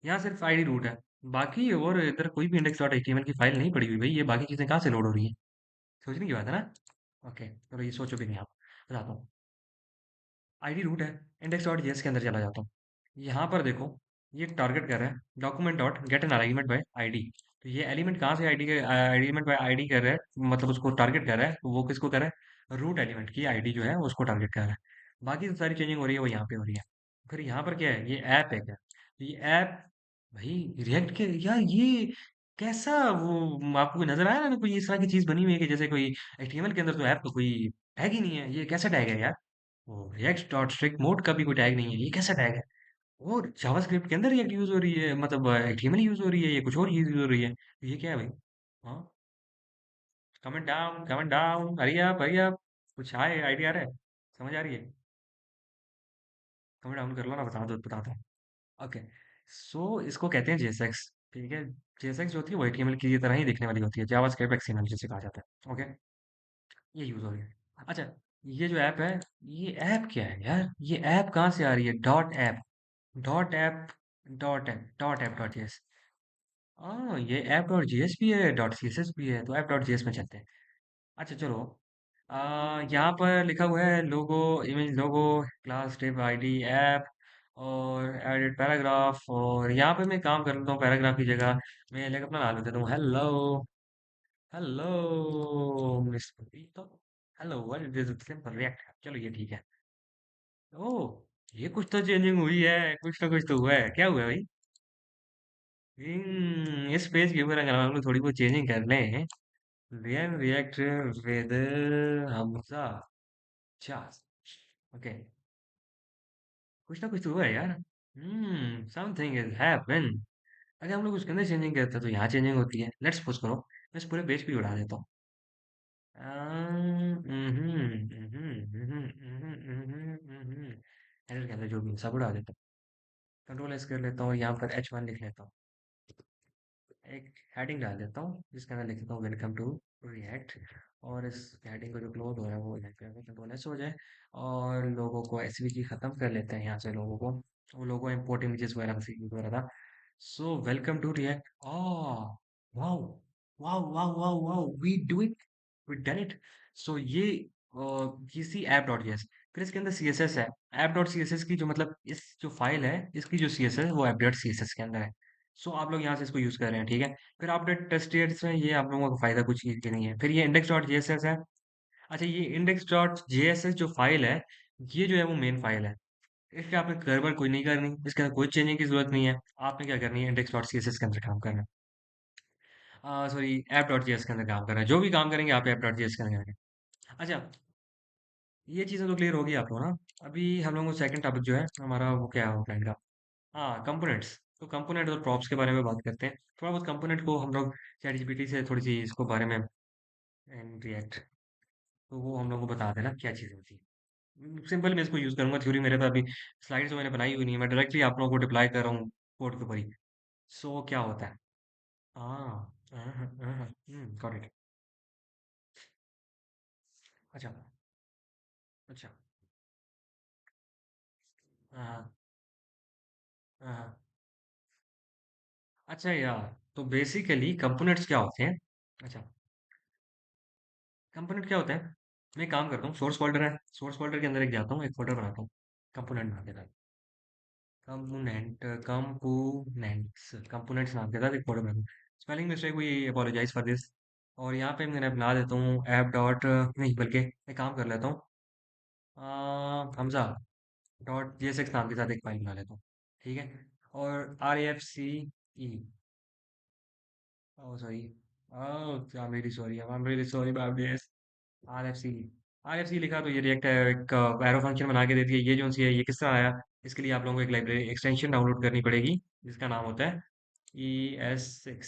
यहाँ सिर्फ आईडी रूट है। बाकी और इधर कोई भी इंडेक्स डॉट एचटीएमएल की फाइल नहीं पड़ी हुई भाई। ये बाकी चीज़ें कहाँ से लोड हो रही है? सोचने की बात है ना। ओके, चलो ये सोचो भी नहीं आप। बताता हूँ। आईडी रूट है। इंडेक्स डॉट जेएस के अंदर चला जाता हूँ। यहाँ पर देखो, ये टारगेट कर रहा है document dot get an element by ID. तो ये एलिमेंट कहाँ से आईडी के एलिमेंट बाय आईडी कर रहा है, मतलब उसको टारगेट कर रहा है। तो वो किसको कर रहा है? रूट एलिमेंट की आईडी जो है उसको टारगेट कर रहा है। बाकी जो सारी चेंजिंग हो रही है वो यहाँ पे हो रही है। फिर यहाँ पर क्या है? ये ऐप है क्या? तो ये ऐप भाई रिएक्ट के यार, ये कैसा वो आपको कोई नजर आया ना, कोई इस तरह की चीज बनी हुई है कि जैसे कोई एचटीएमएल के अंदर तो ऐप का कोई टैग ही नहीं है। ये कैसा टैग है यार? वो रिएक्ट डॉट स्ट्रिक्ट मोड का भी कोई टैग नहीं है, ये कैसा टैग है? और जावास्क्रिप्ट के अंदर रिएक्ट यूज हो रही है, मतलब एचटीएमएल यूज हो रही है, ये कुछ और यूज हो रही है? तो ये क्या है भाई? हाँ, कमेंट डाउन, हरी अप। कुछ आए आइडिया आ रहा है? समझ आ रही है? कमेंट डाउन कर लो ना, बताता हूँ। ओके। सो इसको कहते हैं जेएसएक्स। ठीक है। जेएसएक्स जो होती है वो एचटीएमएल की तरह ही दिखने वाली होती है, जावास्क्रिप्ट एक्सएमएल जिसे कहा जाता है। ओके। ये यूज हो रही है। अच्छा, ये जो ऐप है, ये ऐप क्या है यार? ये ऐप कहाँ से आ रही है? Dot app, dot app, dot JS. हाँ, ये ऐप डॉट जेएस भी है, डॉट सीएसएस भी है, तो ऐप डॉट जेएस में चलते हैं। अच्छा चलो। यहाँ पर लिखा हुआ है लोगो, इमेज लोगो, क्लास डिव आईडी ऐप, और एडिट पैराग्राफ। और यहाँ पे मैं काम कर लेता हूँ पैराग्राफ की जगह। मैं लेकर अपना नाम देता हूँ, हेलो, हेलो मिस तो, hello what is simple react. चलो ये ठीक है। ओह, ये कुछ तो चेंजिंग हुई है, कुछ ना कुछ तो हुआ है। क्या हुआ है भाई? इस पेज के ऊपर अगर हम लोग थोड़ी बहुत चेंजिंग कर लें, रिएक्ट विद हमजा। अच्छा, ओके, कुछ ना कुछ तो हुआ है यार। Something is happen. अगर हम लोग उसके अंदर चेंजिंग करते हैं तो यहाँ चेंजिंग होती है। लेट्स सपोज करो मैं इस पूरे पेज को ही उड़ा देता हूँ। एडिट के अंदर जो भी है, सब उड़ा देता हूँ। कंट्रोल एस कर लेता हूँ और यहाँ पर H1 लिख लेता हूँ। एक हेडिंग डाल देता हूँ जिसके अंदर लिख देता हूँ वेलकम टू रिएक्ट। और इस हेडिंग को जो क्लोज हो रहा है वो यहाँ पे कंट्रोल एस हो जाए। और लोगों को एसवीजी खत्म कर लेते हैं यहाँ से, लोगों को, वो लोगो इंपोर्ट इमेजेस वगैरह से यूज हो रहा था। So welcome to React. Wow, wow wow wow wow, we do it, we done it. So ये किसी ऐप डॉट जेएस, फिर इसके अंदर सीएसएस है। ऐप डॉट सीएसएस की जो मतलब इस जो फाइल है इसकी जो सीएसएस है वो ऐप डॉट सीएसएस के अंदर है। सो आप लोग यहाँ से इसको यूज कर रहे हैं, ठीक है। फिर आपने टेस्ट में ये आप लोगों का फायदा कुछ चीज की नहीं है। फिर ये इंडेक्स डॉट जेएसएस है। अच्छा, ये इंडेक्स डॉट जेएसएस जो फाइल है, ये जो है वो मेन फाइल है। इसके आपने गड़बड़ कोई नहीं करनी, इसके अंदर कोई चेंजिंग की जरूरत नहीं है। आपने क्या करनी है, इंडेक्स डॉट सीएसएस के अंदर काम करना है, सॉरी ऐप डॉट जेएस के अंदर काम करना है। जो भी काम करेंगे आप ऐप डॉट जेएस के अंदर करेंगे। अच्छा, ये चीज़ें तो क्लियर होगी आप लोग ना। अभी हम लोगों को सेकंड टॉपिक जो है हमारा वो क्या है फ्रेंड का? हाँ, कंपोनेंट्स। तो कंपोनेंट और प्रॉप्स के बारे में बात करते हैं। थोड़ा बहुत कंपोनेंट को हम लोग चैट जीपीटी से थोड़ी सी इसको बारे में एंड रिएक्ट, तो वो हम लोग को बता देना क्या चीज़ होती है। सिंपल मैं इसको यूज़ करूंगा, थ्योरी मेरे पास अभी स्लाइड्स तो मैंने बनाई हुई नहीं है, मैं डायरेक्टली आप लोगों को डिप्लाई कर रहा हूँ कोड के ऊपर ही। सो क्या होता है? हाँ, गॉट इट। अच्छा, अच्छा। हाँ, हाँ। अच्छा यार, तो बेसिकली कंपोनेंट्स क्या होते हैं? अच्छा, कंपोनेंट क्या होता है? मैं एक काम करता हूँ, सोर्स फोल्डर है, सोर्स फोल्डर के अंदर एक जाता हूँ, एक फोल्डर बनाता हूँ, कंपोनेंट बना देता हूँ। कंपोनेंट कंपोनेंट्स कंपोनेंट्स नाम के साथ एक फोल्डर बनाऊँ। स्पेलिंग मिस्टेक हुई, अपोलोजाइज फॉर दिस। और यहाँ पे मैंने बना देता हूँ ऐप डॉट, नहीं बल्कि एक काम कर लेता हूँ, हमजा डॉट JSX नाम के साथ एक फाइल बना लेता हूँ। ठीक है। और RFCE, oh sorry, oh I am really sorry, I am really sorry about this. RFC, RFC लिखा तो ये रिएक्ट है, एक एरो फंक्शन बना के देती है। ये जो सी है ये किस तरह आया, इसके लिए आप लोगों को एक लाइब्रेरी एक्सटेंशन डाउनलोड करनी पड़ेगी, जिसका नाम होता है ES6।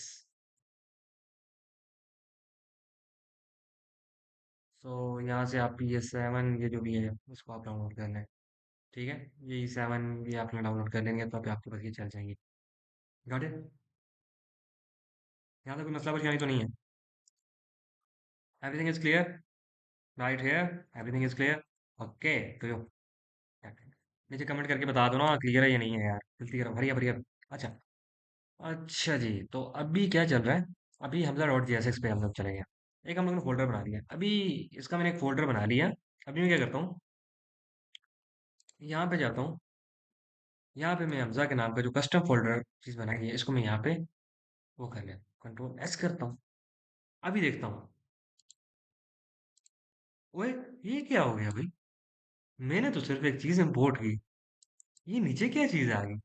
सो यहाँ से आप ES7, ये जो भी है उसको आप डाउनलोड कर लें। ठीक है। ये E7 भी आपने डाउनलोड कर लेंगे तो आप आपके पास ये चल जाएंगे। Got it. यहाँ तक कोई मसला परेशानी तो नहीं है? Everything is clear right here? Everything is clear? Okay. तो जो नीचे कमेंट करके बता दो ना क्लियर है या नहीं है यार, जल्दी करो, हरी हरी। अच्छा। अच्छा जी, तो अभी क्या चल रहा है? अभी हमला डॉट JSX पे हम लोग चले गए। एक हम लोग ने फोल्डर बना लिया अभी। इसका मैंने एक फोल्डर बना लिया। अभी मैं क्या करता हूँ, यहाँ पे जाता हूँ। यहाँ पे मैं हमजा के नाम का जो कस्टम फोल्डर चीज़ बनाई है, इसको मैं यहाँ पे वो कर लिया, Ctrl+S करता हूँ। अभी देखता हूँ, ओए ये क्या हो गया भाई? मैंने तो सिर्फ एक चीज़ इंपोर्ट की, ये नीचे क्या चीज़ आ गई?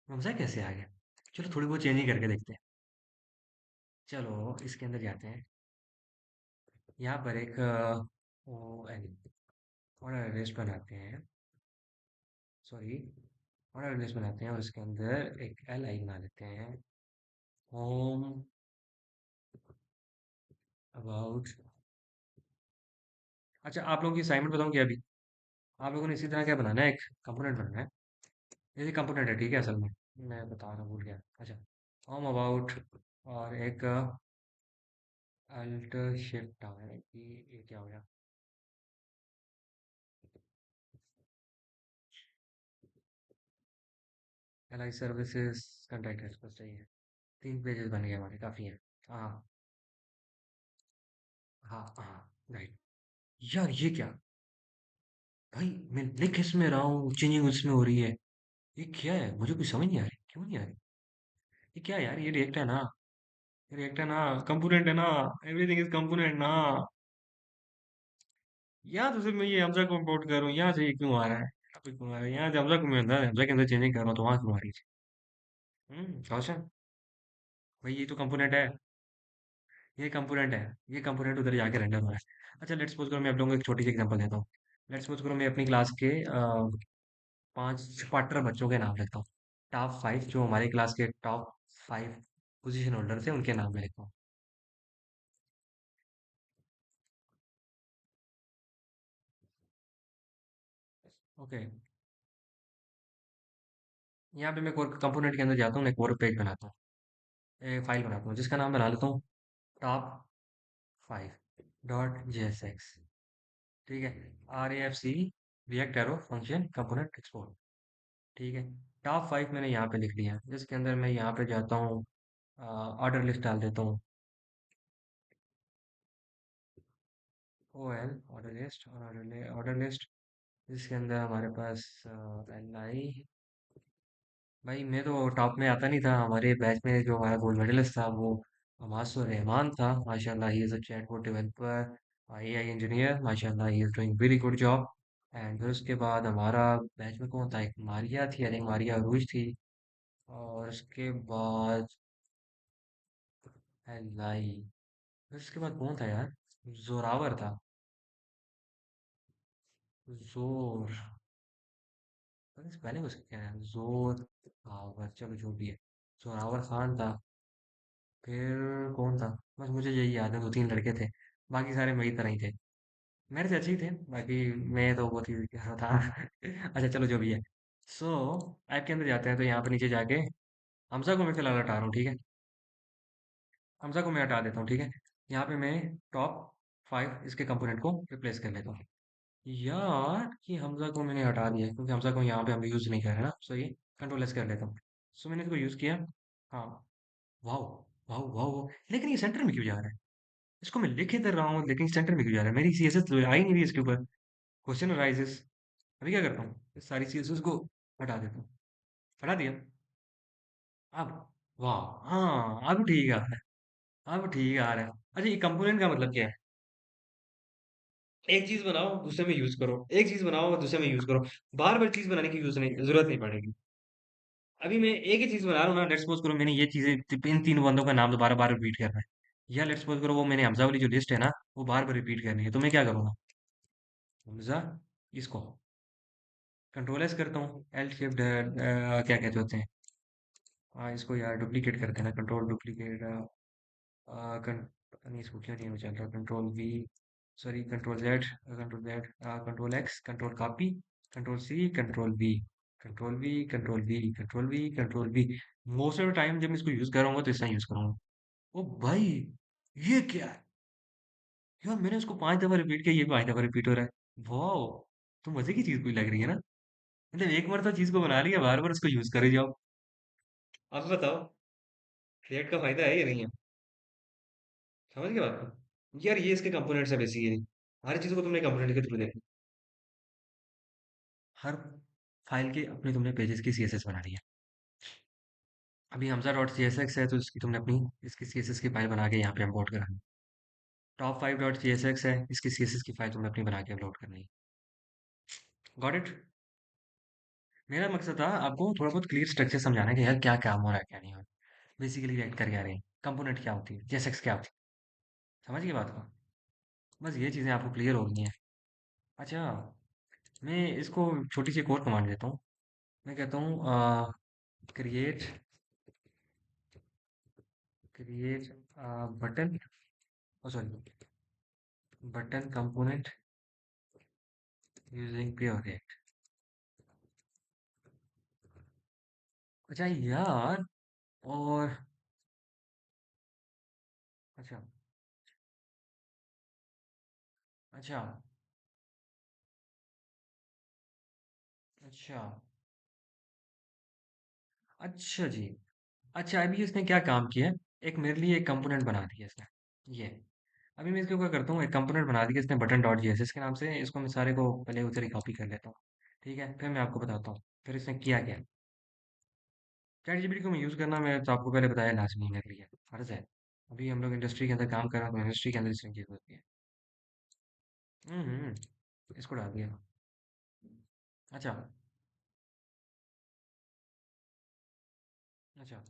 हमजा कैसे आ गया? चलो थोड़ी बहुत चेंजिंग करके देखते हैं। चलो इसके अंदर जाते हैं। यहाँ पर एक ऑर्डर लिस्ट बनाते हैं, सॉरी, ऑर्डर लिस्ट बनाते हैं और इसके अंदर एक LI बना देते हैं। Home about. अच्छा, आप लोगों की असाइनमेंट बताऊँ क्या अभी? आप लोगों ने इसी तरह क्या बनाना है, एक कंपोनेंट बनाना है। ये कंपोनेंट है ठीक है, असल में मैं बता रहा हूँ, भूल गया। अच्छा, होम अबाउट और एक अल्ट शिफ्ट डाउन है कि ये क्या हो गया? LI सर्विसेज कंटेक्ट एक्सप्रेस चाहिए। 3 पेजेस बन गए हमारे, काफ़ी है। हाँ हाँ हाँ, राइट। यार ये क्या भाई, मैं लिख इसमें रहा हूँ, चेंजिंग उसमें हो रही है। ये क्या है, मुझे कुछ समझ नहीं आ रही, क्यों नहीं आ रही? ये क्या है यार, ये रिएक्ट है ना? रिएक्ट है ना? कंपोनेंट है ना? एवरीथिंग इज कंपोनेंट ना? यहाँ तो सिर्फ मैं ये हमजा को इंपोर्ट कर रहा हूँ, यहाँ से ये क्यों आ रहा है? यहाँ पे क्यों आ रहा है? यहाँ से हमजा को मैं अंदर हमजा के अंदर चेंजिंग कर रहा हूँ तो वहाँ क्यों आ रही है? कौशन भाई, ये तो कंपोनेंट है। ये कंपोनेंट है। ये कंपोनेंट उधर जाके रेंडर हो रहा है। अच्छा लेट्स सपोज करो, मैं आप लोगों को एक छोटी सी एग्जांपल देता हूँ। लेट्स सपोज करो मैं अपनी क्लास के 5 पार्टनर बच्चों के नाम लिखता हूँ। टॉप 5 जो हमारी क्लास के टॉप 5 पोजीशन होल्डर थे, उनके नाम मैं लिखता हूँ। ओके। यहाँ पे मैं कंपोनेंट के अंदर जाता हूँ, एक और पेज बनाता हूँ, एक फाइल बनाता हूँ जिसका नाम बना लेता हूँ top5.jsx। ठीक है। RAFC react arrow function component export. ठीक है। टॉप 5 मैंने यहाँ पे लिख लिया, जिसके अंदर मैं यहाँ पे जाता हूँ, ऑर्डर लिस्ट डाल देता हूँ। OL ऑर्डर लिस्ट जिसके अंदर हमारे पास LI। भाई मैं तो टॉप में आता नहीं था, हमारे बैच में जो हमारा गोल्ड मेडलिस्ट था वो मासूर रहमान था। माशाल्लाह he is a chatbot developer, AI engineer, माशाल्लाह he is doing very good job. And फिर उसके बाद हमारा बैच में कौन था, एक मारिया थी, आई थिंक मारिया अरूज थी। और उसके बाद LI। फिर उसके बाद कौन था यार? जोरावर था। जोर, पता नहीं स्पेलिंग उसका क्या है, जोर आवर, चलो जो भी है। जोरावर खान था। फिर कौन था? बस मुझे यही याद है, 2 3 लड़के थे, बाकी सारे मेरी तरह ही थे। मेरे से अच्छे ही थे बाकी, मैं तो बहुत ही क्या था। अच्छा चलो जो भी है। सो ऐप के अंदर जाते हैं तो यहाँ पे नीचे जाके हमजा को मैं फिलहाल हटा रहा हूँ, ठीक है। हमजा को मैं हटा देता हूँ, ठीक है। यहाँ पे मैं टॉप 5 इसके कंपोनेंट को रिप्लेस कर लेता हूँ। यार कि हमजा को मैंने हटा दिया क्योंकि हमजा को यहाँ पे हम यूज़ नहीं कर रहे ना, सो ये कंट्रोल S कर लेता हूँ। सो मैंने इसको यूज़ किया। हाँ। वाह वाह वाह वाह, लेकिन ये सेंटर में क्यों जा रहा है? इसको मैं लिख इधर रहा हूँ लेकिन सेंटर में क्यों जा रहा है? मेरी CSS तो आई नहीं रही इसके ऊपर। Question arises. अभी क्या करता हूँ, इस सारी CSS को हटा देता हूँ। हटा दिया। अब वाह, हाँ अब ठीक आ रहा है, अब ठीक आ रहा है। अच्छा, ये कंपोनेंट का मतलब क्या है? एक चीज बनाओ, दूसरे में यूज करो, एक चीज बनाओ और दूसरे में यूज करो। बार बार चीज बनाने की यूज नहीं, जरूरत नहीं पड़ेगी। अभी मैं एक ही चीज बना रहा हूँ ना, लेट्स सपोज करो मैंने ये चीजें इन तीन बंदों का नाम दोबारा बार रिपीट करना है, या लेट्स सपोज करो वो मैंने हमजा वाली जो लिस्ट है ना, वो बार बार रिपीट करनी है, तो मैं क्या करूँगा? हमजा, इसको कंट्रोल एस करता हूँ, एल शिफ्ट क्या कहते होते हैं, इसको यार डुप्लीकेट करते हैं ना, कंट्रोल डुप्लीकेट, पता नहीं इसको क्यों नहीं हो चल रहा, control V, sorry control Z, control X, control copy, control C, control V, control V, control V, control V, control V. Most of the time जब मैं इसको यूज करूंगा तो इसका यूज करूंगा। ओ भाई, ये क्या है यार, मैंने उसको 5 दफा रिपीट किया, ये 5 दफा रिपीट हो रहा है। वाह, तो मजे की चीज कोई लग रही है ना। मतलब एक बार तो चीज को बना लिया, बार बार उसको यूज करे जाओ। अब बताओ, क्रिएट का फायदा है या नहीं है? समझ गए बात को? यार ये इसके कंपोनेंट्स है बेसिकली। हर चीज को तुमने कंपोनेंट के थ्रू देखा। हर फाइल के अपने तुमने पेजेस की सीएसएस बना ली है। अभी Hamza dot C S X है, तो इसकी तुमने अपनी इसकी सीएसएस की फाइल बना के यहाँ पे इंपोर्ट करनी है। Top 5 dot C S X है, इसकी सीएसएस की फाइल तुमने अपनी बना के अपलोड करनी है। Got it? मेरा मकसद था आपको थोड़ा बहुत क्लियर स्ट्रक्चर समझाना कि यार क्या काम हो रहा है, क्या नहीं हो रहा, बेसिकली रिएक्ट कर क्या रहे हैं, कंपोनेंट क्या होती है, जेएसएक्स क्या होती है। समझ गए बात को? बस ये चीज़ें आपको क्लियर हो गई हैं। अच्छा, मैं इसको छोटी सी एक और कमांड देता हूँ। मैं कहता हूँ create create button, sorry, button component using pure react. अच्छा यार, और अच्छा, अच्छा, अच्छा, अच्छा जी। अच्छा, अभी इसने क्या काम किया है, एक मेरे लिए एक कंपोनेंट बना दिया इसने, ये। अभी मैं इसको क्या करता हूँ, एक कंपोनेंट बना दिया इसने बटन डॉट जेएसएस के नाम से, इसको मैं सारे को पहले उधर ही कॉपी कर लेता हूँ। ठीक है, फिर मैं आपको बताता हूँ फिर इसने किया क्या। चैट जीपीटी को मैं यूज़ करना, मैं तो आपको पहले बताया, लाजमी है मेरे लिए, फर्ज है। अभी हम लोग इंडस्ट्री के अंदर काम कर रहे हैं, तो इंडस्ट्री के अंदर इस चीज़ होती है। इसको डाल दिया। अच्छा, अच्छा।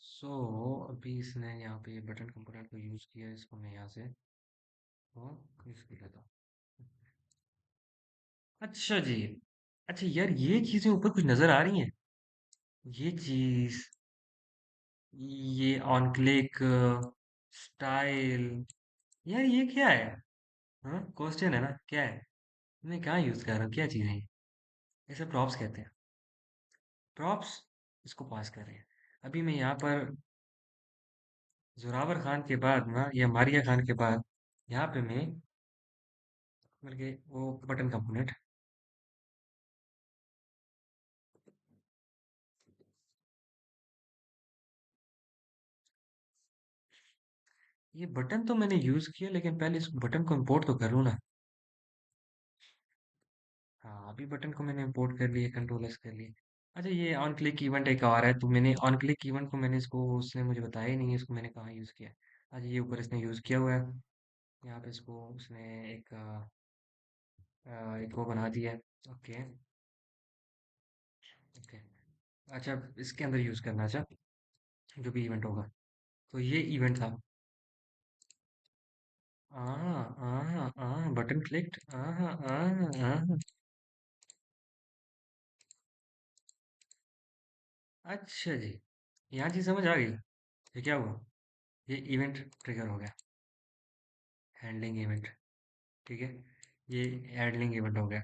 सो अभी इसने यहाँ पे बटन कंपोनेंट को यूज़ किया, इसको मैं यहाँ से और यूज़ कर लेता हूँ। अच्छा जी। अच्छा यार, ये चीज़ें ऊपर कुछ नज़र आ रही हैं, ये चीज़, ये ऑन क्लिक स्टाइल, यार ये क्या है? हाँ, क्वेश्चन है ना, क्या है? मैं कहाँ यूज़ कर रहा हूँ, क्या चीज़ है ये? इसे प्रॉप्स कहते हैं, प्रॉप्स। इसको पास कर रहे हैं। अभी मैं यहाँ पर जोरावर खान के बाद ना, या मारिया खान के बाद, यहाँ पे मैं बल्कि वो बटन कंपोनेंट, ये बटन तो मैंने यूज़ किया, लेकिन पहले इस बटन को इंपोर्ट तो कर लूँ ना। हाँ, अभी बटन को मैंने इंपोर्ट कर लिया, कंट्रोल एस कर लिया। अच्छा, ये ऑन क्लिक इवेंट एक आ रहा है, तो मैंने ऑन क्लिक इवेंट को मैंने इसको, उसने मुझे बताया ही नहीं है, इसको मैंने कहाँ यूज़ किया है। अच्छा, ये ऊपर इसने यूज़ किया हुआ है, यहाँ पे इसको उसने एक वो बना दिया है। Okay, okay. अच्छा, इसके अंदर यूज़ करना, अच्छा, जो भी इवेंट होगा, तो ये इवेंट था। बटन क्लिक्ड, अच्छा जी, यहाँ चीज़ समझ आ गई। ये क्या हुआ, ये इवेंट ट्रिगर हो गया, हैंडलिंग इवेंट। ठीक है, ये हैंडलिंग इवेंट हो गया,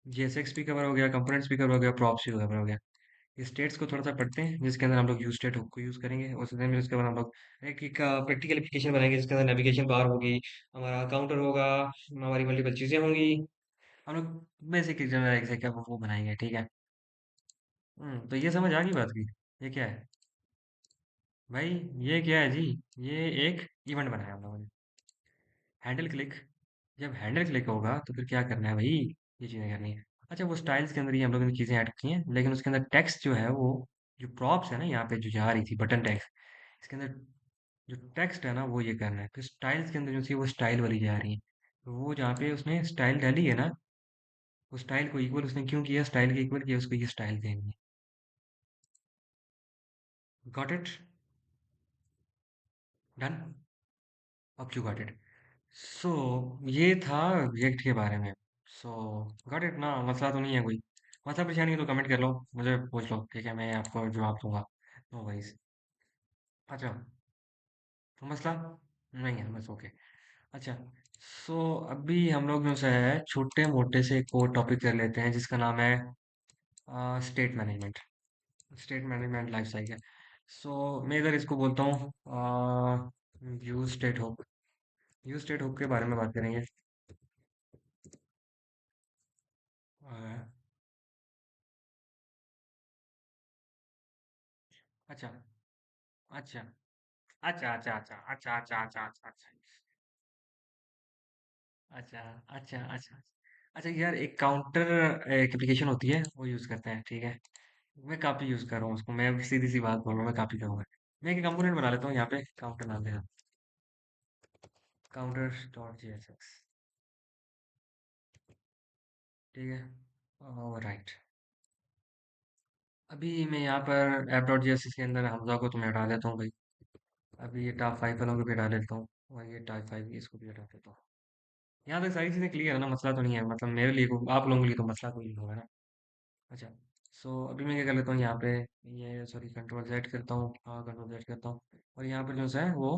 जीएसएक्स भी कवर हो गया, कंपोनेंट्स भी कवर हो गया, प्रॉप्स भी कवर हो गया। ये स्टेट्स को थोड़ा सा पढ़ते हैं, जिसके अंदर हम लोग यूज स्टेट को यूज़ करेंगे, और फिर उसके बाद हम लोग एक एक प्रैक्टिकल एप्लीकेशन बनाएंगे, जिसके अंदर नेविगेशन बार होगी, हमारा काउंटर होगा, हमारी मल्टीपल चीज़ें होंगी। हम लोग बेसिक एक वो बनाएंगे, ठीक है। तो ये समझ आ गई बात की, ये क्या है भाई, ये क्या है जी, ये एक इवेंट बनाया हम लोगों ने, हैंडल क्लिक। जब हैंडल क्लिक होगा तो फिर क्या करना है भाई, ये चीज़ें करनी है। अच्छा, वो स्टाइल्स के अंदर ही हम लोगों ने चीज़ें ऐड की हैं, लेकिन उसके अंदर टेक्स्ट जो है वो, जो प्रॉप्स है ना यहाँ पे जो जा रही थी बटन टेक्स्ट, इसके अंदर जो टेक्स्ट है ना वो ये करना है। फिर स्टाइल्स के अंदर जो थी वो स्टाइल वाली जा रही है, तो वो जहाँ पे उसने स्टाइल डाली है ना, वो स्टाइल को इक्वल उसने क्यों किया, स्टाइल के इक्वल किया, उसको ये स्टाइल देनी है। Got it? डन? अब यू गॉट इट? सो ये था रिएक्ट के बारे में। सो गॉट इट ना, मसला तो नहीं है कोई। मसला परेशानी है तो कमेंट कर लो, मुझे पूछ लो, ठीक है, मैं आपको जवाब दूंगा। No worries. अच्छा, तो मसला नहीं है बस, ओके। अच्छा, सो अभी हम लोग जो से है छोटे मोटे से एक और टॉपिक कर लेते हैं जिसका नाम है state management. State management life cycle. So मैं इधर इसको बोलता हूँ view state hope. View state hope के बारे में बात करेंगे। अ, अच्छा अच्छा अच्छा अच्छा अच्छा अच्छा अच्छा अच्छा अच्छा अच्छा अच्छा अच्छा अच्छा अच्छा यार, एक काउंटर एक एप्लीकेशन होती है वो यूज़ करते हैं, ठीक है। मैं काफ़ी यूज़ कर रहा हूँ उसको, मैं सीधी सी बात बोल रहा हूँ, मैं काफ़ी करूँगा। मैं एक कंपोनेंट बना लेता हूँ यहाँ पे, काउंटर नाम देना, counter dot J S x, ठीक है। राइट, अभी मैं यहाँ पर app dot J S x के अंदर हमजा को तो मैं हटा देता हूँ भाई। अभी ये टॉप फाइव वालों को भी हटा देता हूँ, और ये टॉप फाइव इसको भी हटा देता हूँ। यहाँ तक सारी चीज़ें क्लियर है ना, मसला तो नहीं है, मतलब मेरे लिए आप लोगों के लिए तो मसला कोई नहीं होगा ना। अच्छा, सो अभी मैं क्या कर लेता हूँ यहाँ पे, ये सॉरी कंट्रोल जेड करता हूँ, हाँ कंट्रोल जेड करता हूँ, और यहाँ पर जो है वो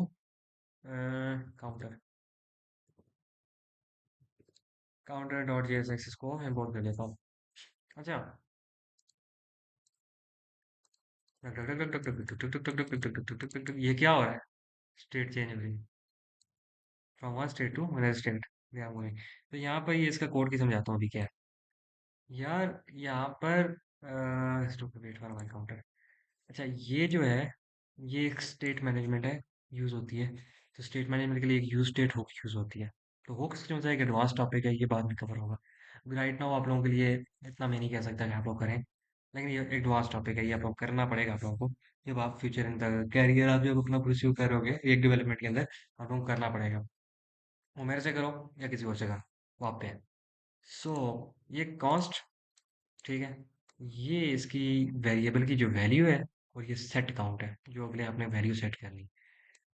counter, counter dot J S X को इम्पोर्ट कर लेता हूँ। अच्छा, ये क्या हो रहा है, स्टेट चेंज हो रही है from one state to another state, तो यहाँ पर ये इसका कोड की समझाता हूँ अभी क्या है। यार यहाँ पर वेट फॉर माय काउंटर। अच्छा, ये जो है ये एक स्टेट मैनेजमेंट है, यूज़ होती है। तो स्टेट मैनेजमेंट के लिए एक यूज स्टेट हुक यूज़ होती है। तो हुक्स जो है एक एडवांस टॉपिक है, ये बाद में कवर होगा। अभी राइट नाउ आप लोगों के लिए इतना मैं नहीं कह सकता कि आप लोग करें, लेकिन ये एडवांस टॉपिक है, ये आप लोग करना पड़ेगा आप लोगों को। जब आप फ्यूचर इन कैरियर आप जब अपना परस्यू करोगे एक डेवलपमेंट के अंदर, आप लोगों को करना पड़ेगा। वो मेरे से करो या किसी और से करो, वो आप पे है। सो ये कॉस्ट, ठीक है, ये इसकी वेरिएबल की जो वैल्यू है, और ये सेट काउंट है जो अगले आपने वैल्यू सेट करनी है।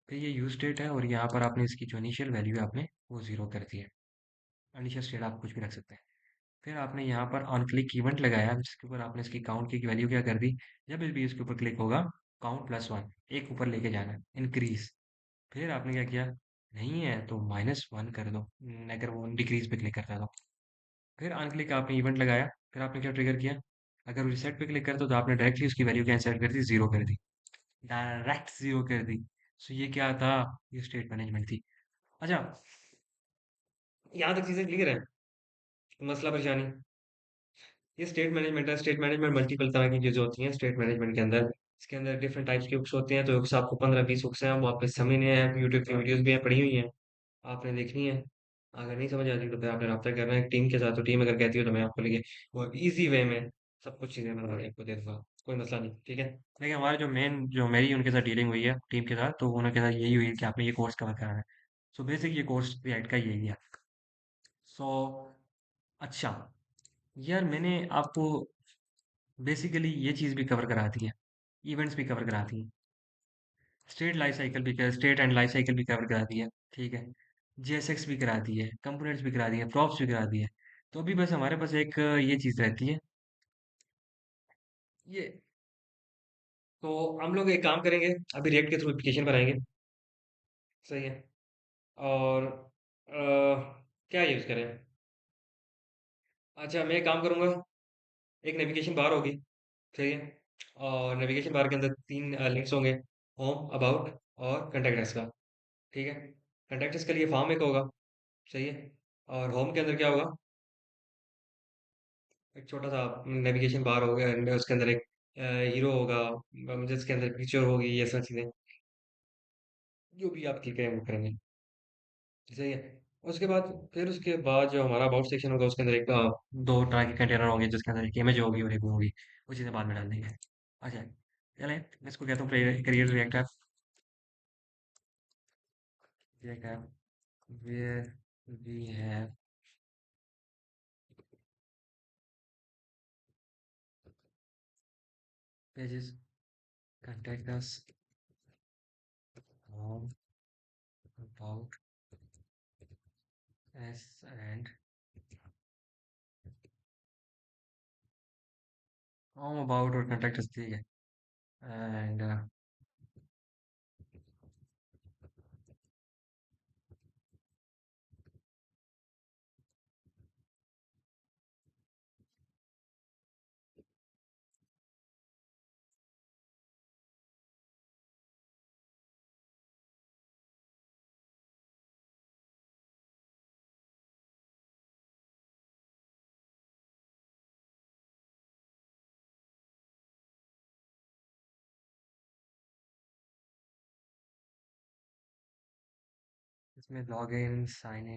फिर ये यूज स्टेट है, और यहाँ पर आपने इसकी जो इनिशियल वैल्यू है आपने वो जीरो कर दी है। इनिशियल स्टेट आप कुछ भी रख सकते हैं। फिर आपने यहाँ पर ऑन क्लिक इवेंट लगाया जिसके ऊपर आपने इसकी काउंट की वैल्यू क्या कर दी। जब भी इसके ऊपर क्लिक होगा, काउंट प्लस वन, एक ऊपर लेके जाना है, इंक्रीज। फिर आपने क्या किया, नहीं है तो माइनस वन कर दो, अगर वो डिक्रीज पे क्लिक करता है तो। फिर अनक्लिक आपने इवेंट लगाया, फिर आपने क्या ट्रिगर किया, अगर रिसेट पे क्लिक करते हो तो आपने डायरेक्टली उसकी वैल्यू क्या सेट कर दी, जीरो कर दी, डायरेक्ट जीरो कर दी। सो ये क्या था, ये स्टेट मैनेजमेंट थी। अच्छा, यहाँ तक चीजें क्लियर है, मसला परेशानी। ये स्टेट मैनेजमेंट है। स्टेट मैनेजमेंट मल्टीपल तरह की चीजें होती हैं स्टेट मैनेजमेंट के अंदर। इसके अंदर डिफरेंट टाइप्स के बुक्स होते हैं, तो बुक्स आपको 15-20 बुक्स हैं, वो आपके समझने हैं, यूट्यूब की वीडियोस भी हैं, पढ़ी हुई हैं, आपने देखनी है। अगर नहीं समझ आती तो फिर आपने रब्ता करना है टीम के साथ, तो टीम अगर कहती हो तो मैं आपको लेके वो इजी वे में सब कुछ चीज़ें बना के आपको दे दूंगा, कोई मसला नहीं, ठीक है। लेकिन हमारे जो मेन जो मेरी उनके साथ डीलिंग हुई है टीम के साथ, तो उनके साथ यही हुई है कि आपने ये कोर्स कवर कराना है। सो बेसिक ये कोर्स रिएक्ट का यही है। सो अच्छा, यार मैंने आपको बेसिकली ये चीज़ भी कवर करा दी है, इवेंट्स भी कवर करा दी है, स्टेट लाइफ साइकिल भी कर, स्टेट एंड लाइफ साइकिल भी कवर करा दी है, ठीक है, जीएसएक्स भी करा दी है, कंपोनेंट्स भी करा दिए, प्रॉप्स भी करा दिए। तो अभी बस हमारे पास एक ये चीज़ रहती है, ये। तो हम लोग एक काम करेंगे, अभी रिएक्ट के थ्रू एप्लीकेशन बनाएंगे, सही है। और क्या यूज़ करें। अच्छा, मैं एक काम करूँगा, एक नेविगेशन बार होगी, सही है। और नेविगेशन बार के अंदर तीन लिंक्स होंगे, होम, अबाउट और कंटेक्ट अस का, ठीक है। कंटेक्ट अस के लिए फॉर्म एक होगा, सही है। और होम के अंदर क्या होगा, एक छोटा सा नेविगेशन बार होगा, and उसके अंदर एक हीरो होगा, जिसके अंदर पिक्चर होगी, ये सब चीज़ें जो भी आप क्लिक करें वो करेंगे, सही है। उसके बाद जो हमारा अबाउट सेक्शन होगा उसके अंदर एक दो तरह के कंटेनर होंगे जिसके अंदर एक इमेज होगी और एक वो होगी। वो चीज़ें बाद में डाल देंगे। अच्छा, चलें, मैं इसको कहता हूँ create react app. React app where we have pages contact us home about us and home about और contact us ठीक है। एंड इसमें लॉगिन साइन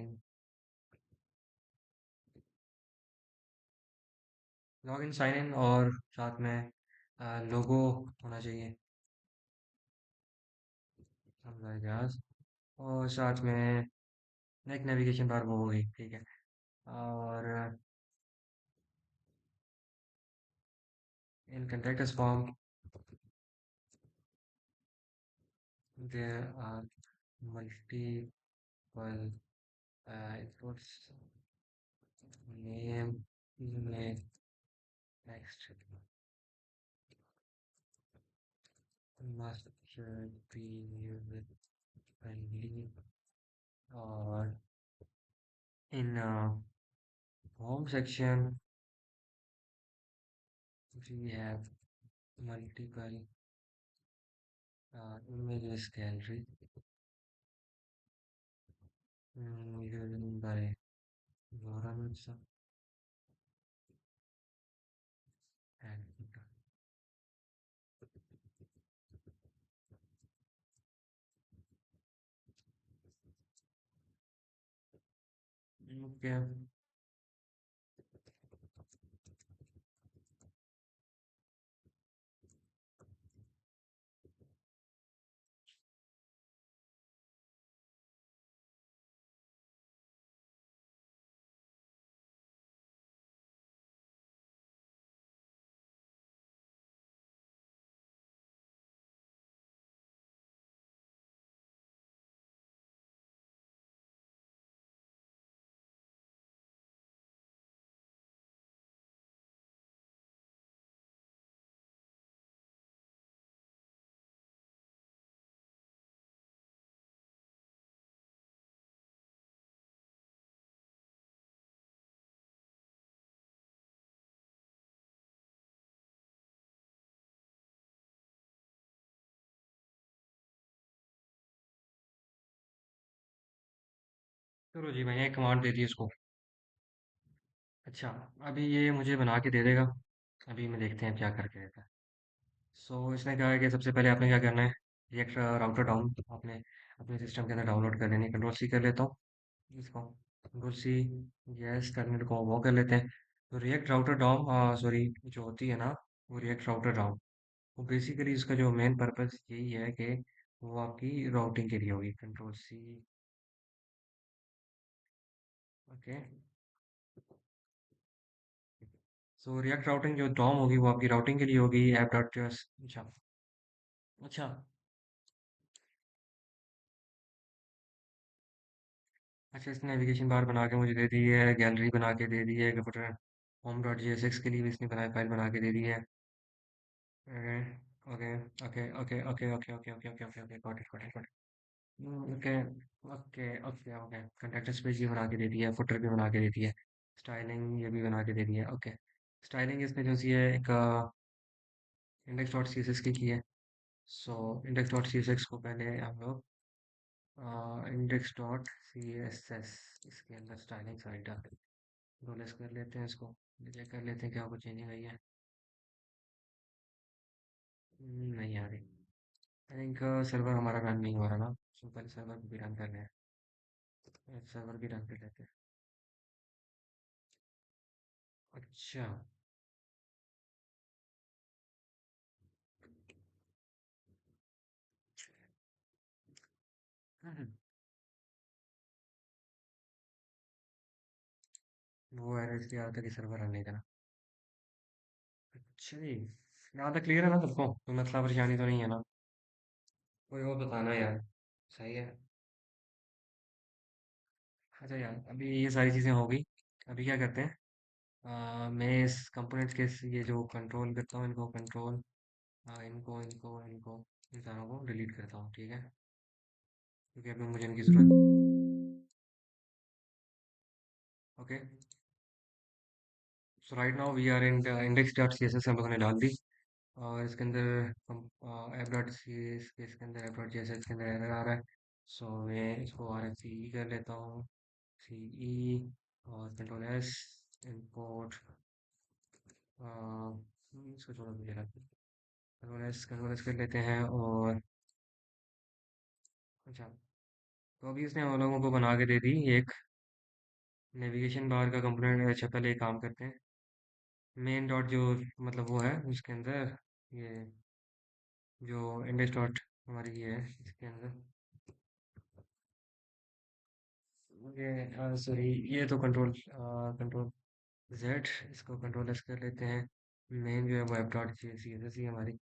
इन और साथ में लोगो होना चाहिए हमारे पास। और साथ में एक नेविगेशन बार वो होगी ठीक है। और इन contact us form there are multiple inputs name email next must be used friendly or in home section we have multiple images gallery given by governments and okay। चलो जी मैंने एक कमांड दे दी इसको। अच्छा, अभी ये मुझे बना के दे देगा। अभी मैं देखते हैं क्या करके देता है। सो इसने कहा है कि सबसे पहले आपने क्या करना है, रिएक्ट राउटर डाउन आपने अपने सिस्टम के अंदर डाउनलोड कर लेनी है। कंट्रोल सी कर लेता हूँ इसको, कंट्रोल सी, यस करने को वो कर लेते हैं। तो रिएक्ट राउटर डाउन सॉरी जो होती है ना, वो रिएक्ट राउटर डाउन, वो बेसिकली इसका जो मेन पर्पस यही है कि वो आपकी राउटिंग के लिए होगी। Control C, okay. So React routing जो डॉम होगी वो आपकी राउटिंग के लिए होगी ऐप डॉट जस्ट। अच्छा, अच्छा, अच्छा, इसने नेविगेशन बार बना के मुझे दे दी है, गैलरी बना के दे दी है, computer home dot J S x के लिए भी इसने बनाया फाइल बना के दे दी है। Okay, okay, okay, okay, okay, okay, okay, okay, okay, okay, okay, got it, got it, got it. Okay, okay, okay, okay, contact page भी बना के दे दिया है, फुटर भी बना के दे दिया है, स्टाइलिंग ये भी बना के दे दिया है। ओके, स्टाइलिंग इसने जो सी है एक index dot C S S की है। So index dot C S X को पहले हम लोग index dot C S S इसके अंदर स्टाइलिंग साइड डाल रोलेस कर लेते हैं इसको, चेक कर लेते हैं क्या कुछ चेंजिंग आई है। नहीं आ रही। आई थिंक सर्वर हमारा रन नहीं हो रहा ना, सो पहले सर्वर को भी रन कर रहे हैं। सर्वर भी रन कर लेते हैं। अच्छा। हम्म, वो एरर इसलिए आता है कि सर्वर रन नहीं करना। अच्छा जी। यहाँ तक क्लियर है ना सबको, कोई मसला परेशानी तो नहीं है ना? कोई और बताना यार। सही है। अच्छा यार, अभी ये सारी चीज़ें हो गई। अभी क्या करते हैं? मैं इस कंपोनेंट्स के ये जो कंट्रोल करता हूँ, इनको कंट्रोल, इनको इनको इनको इन सारों को डिलीट करता हूँ, ठीक है? क्योंकि अभी मुझे इनकी ज़रूरत। Okay. So right now we are in index dot C S S हम लोगों ने डाल दी। और इसके अंदर ऐप डॉट सी एस इसके अंदर app dot J S S के अंदर एरर आ रहा है। सो मैं इसको आर एफ सी ई कर लेता हूँ। सी ई और कंट्रोल एस इम्पोर्ट, इसको छोड़ो मुझे लगता है कंट्रोल एस कर लेते हैं। और अच्छा, तो अभी इसने हम लोगों को बना के दे दी एक नेविगेशन बार का कंपोनेंट। अच्छा, पहले एक काम करते हैं। मेन डॉट जो मतलब वो है उसके अंदर, ये जो इंडेक्स डॉट हमारी ये है इसके अंदर, ये सॉरी, ये तो कंट्रोल कंट्रोल जेड, इसको कंट्रोल एस कर लेते हैं। मेन जो है वो app dot C S S ही हमारी।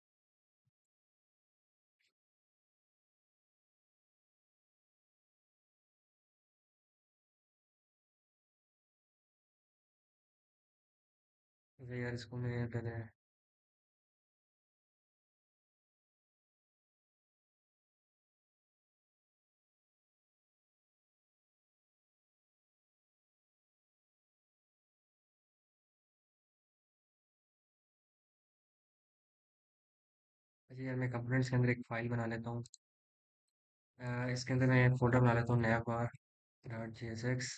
अच्छा यार, इसको मैं पहले, अच्छा यार मैं कंपोनेंट्स के अंदर एक फाइल बना लेता हूँ। इसके अंदर मैं एक फोल्डर बना लेता हूँ, नया बार डॉट जी एस एक्स,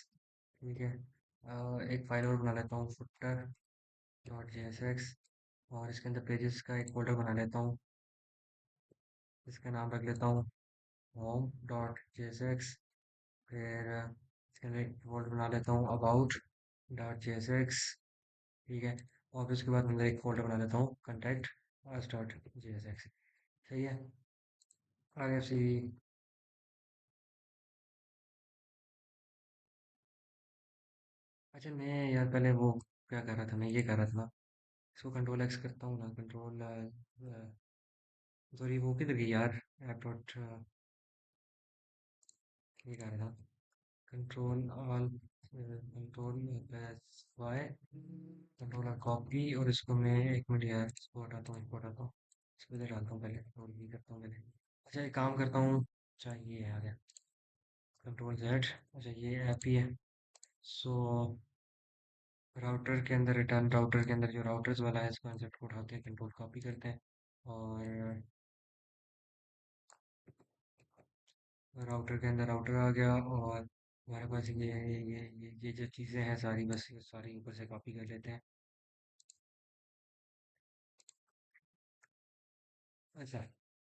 ठीक है? एक फाइल और बना लेता हूँ, footer dot J S x. और इसके अंदर पेजेस का एक फोल्डर बना लेता हूँ। इसका नाम रख लेता हूँ home dot J S x. फिर इसके अंदर एक फोल्डर बना लेता हूँ about dot J S x, ठीक है? और फिर उसके बाद अंदर एक फोल्डर बना लेता हूँ contact dot J S X. सही है। आगे सी। अच्छा मैं यार पहले वो क्या कर रहा था, मैं ये कर रहा था ना, इसको कंट्रोल एक्स करता हूँ ना, कंट्रोल सॉरी वो किधर गई यार? ऐप डॉट ये कर रहा था, control all, control plus Y, control copy. और इसको मैं एक मिनट यार, इसको हटाता हूँ, इसको हटाता हूँ, इसको इधर डालता हूँ पहले, कंट्रोल भी करता हूँ पहले। अच्छा एक काम करता हूँ, अच्छा ये आ गया, कंट्रोल जेड। अच्छा ये ऐप ही है। सो राउटर के अंदर, रिटर्न राउटर के अंदर जो राउटर्स वाला है, इस कॉन्सेप्ट को उठाते हैं, कंट्रोल कॉपी करते हैं। और राउटर के अंदर राउटर आ गया। और हमारे पास ये जो चीज़ें हैं सारी, बस ये सारी ऊपर से कॉपी कर लेते हैं। अच्छा,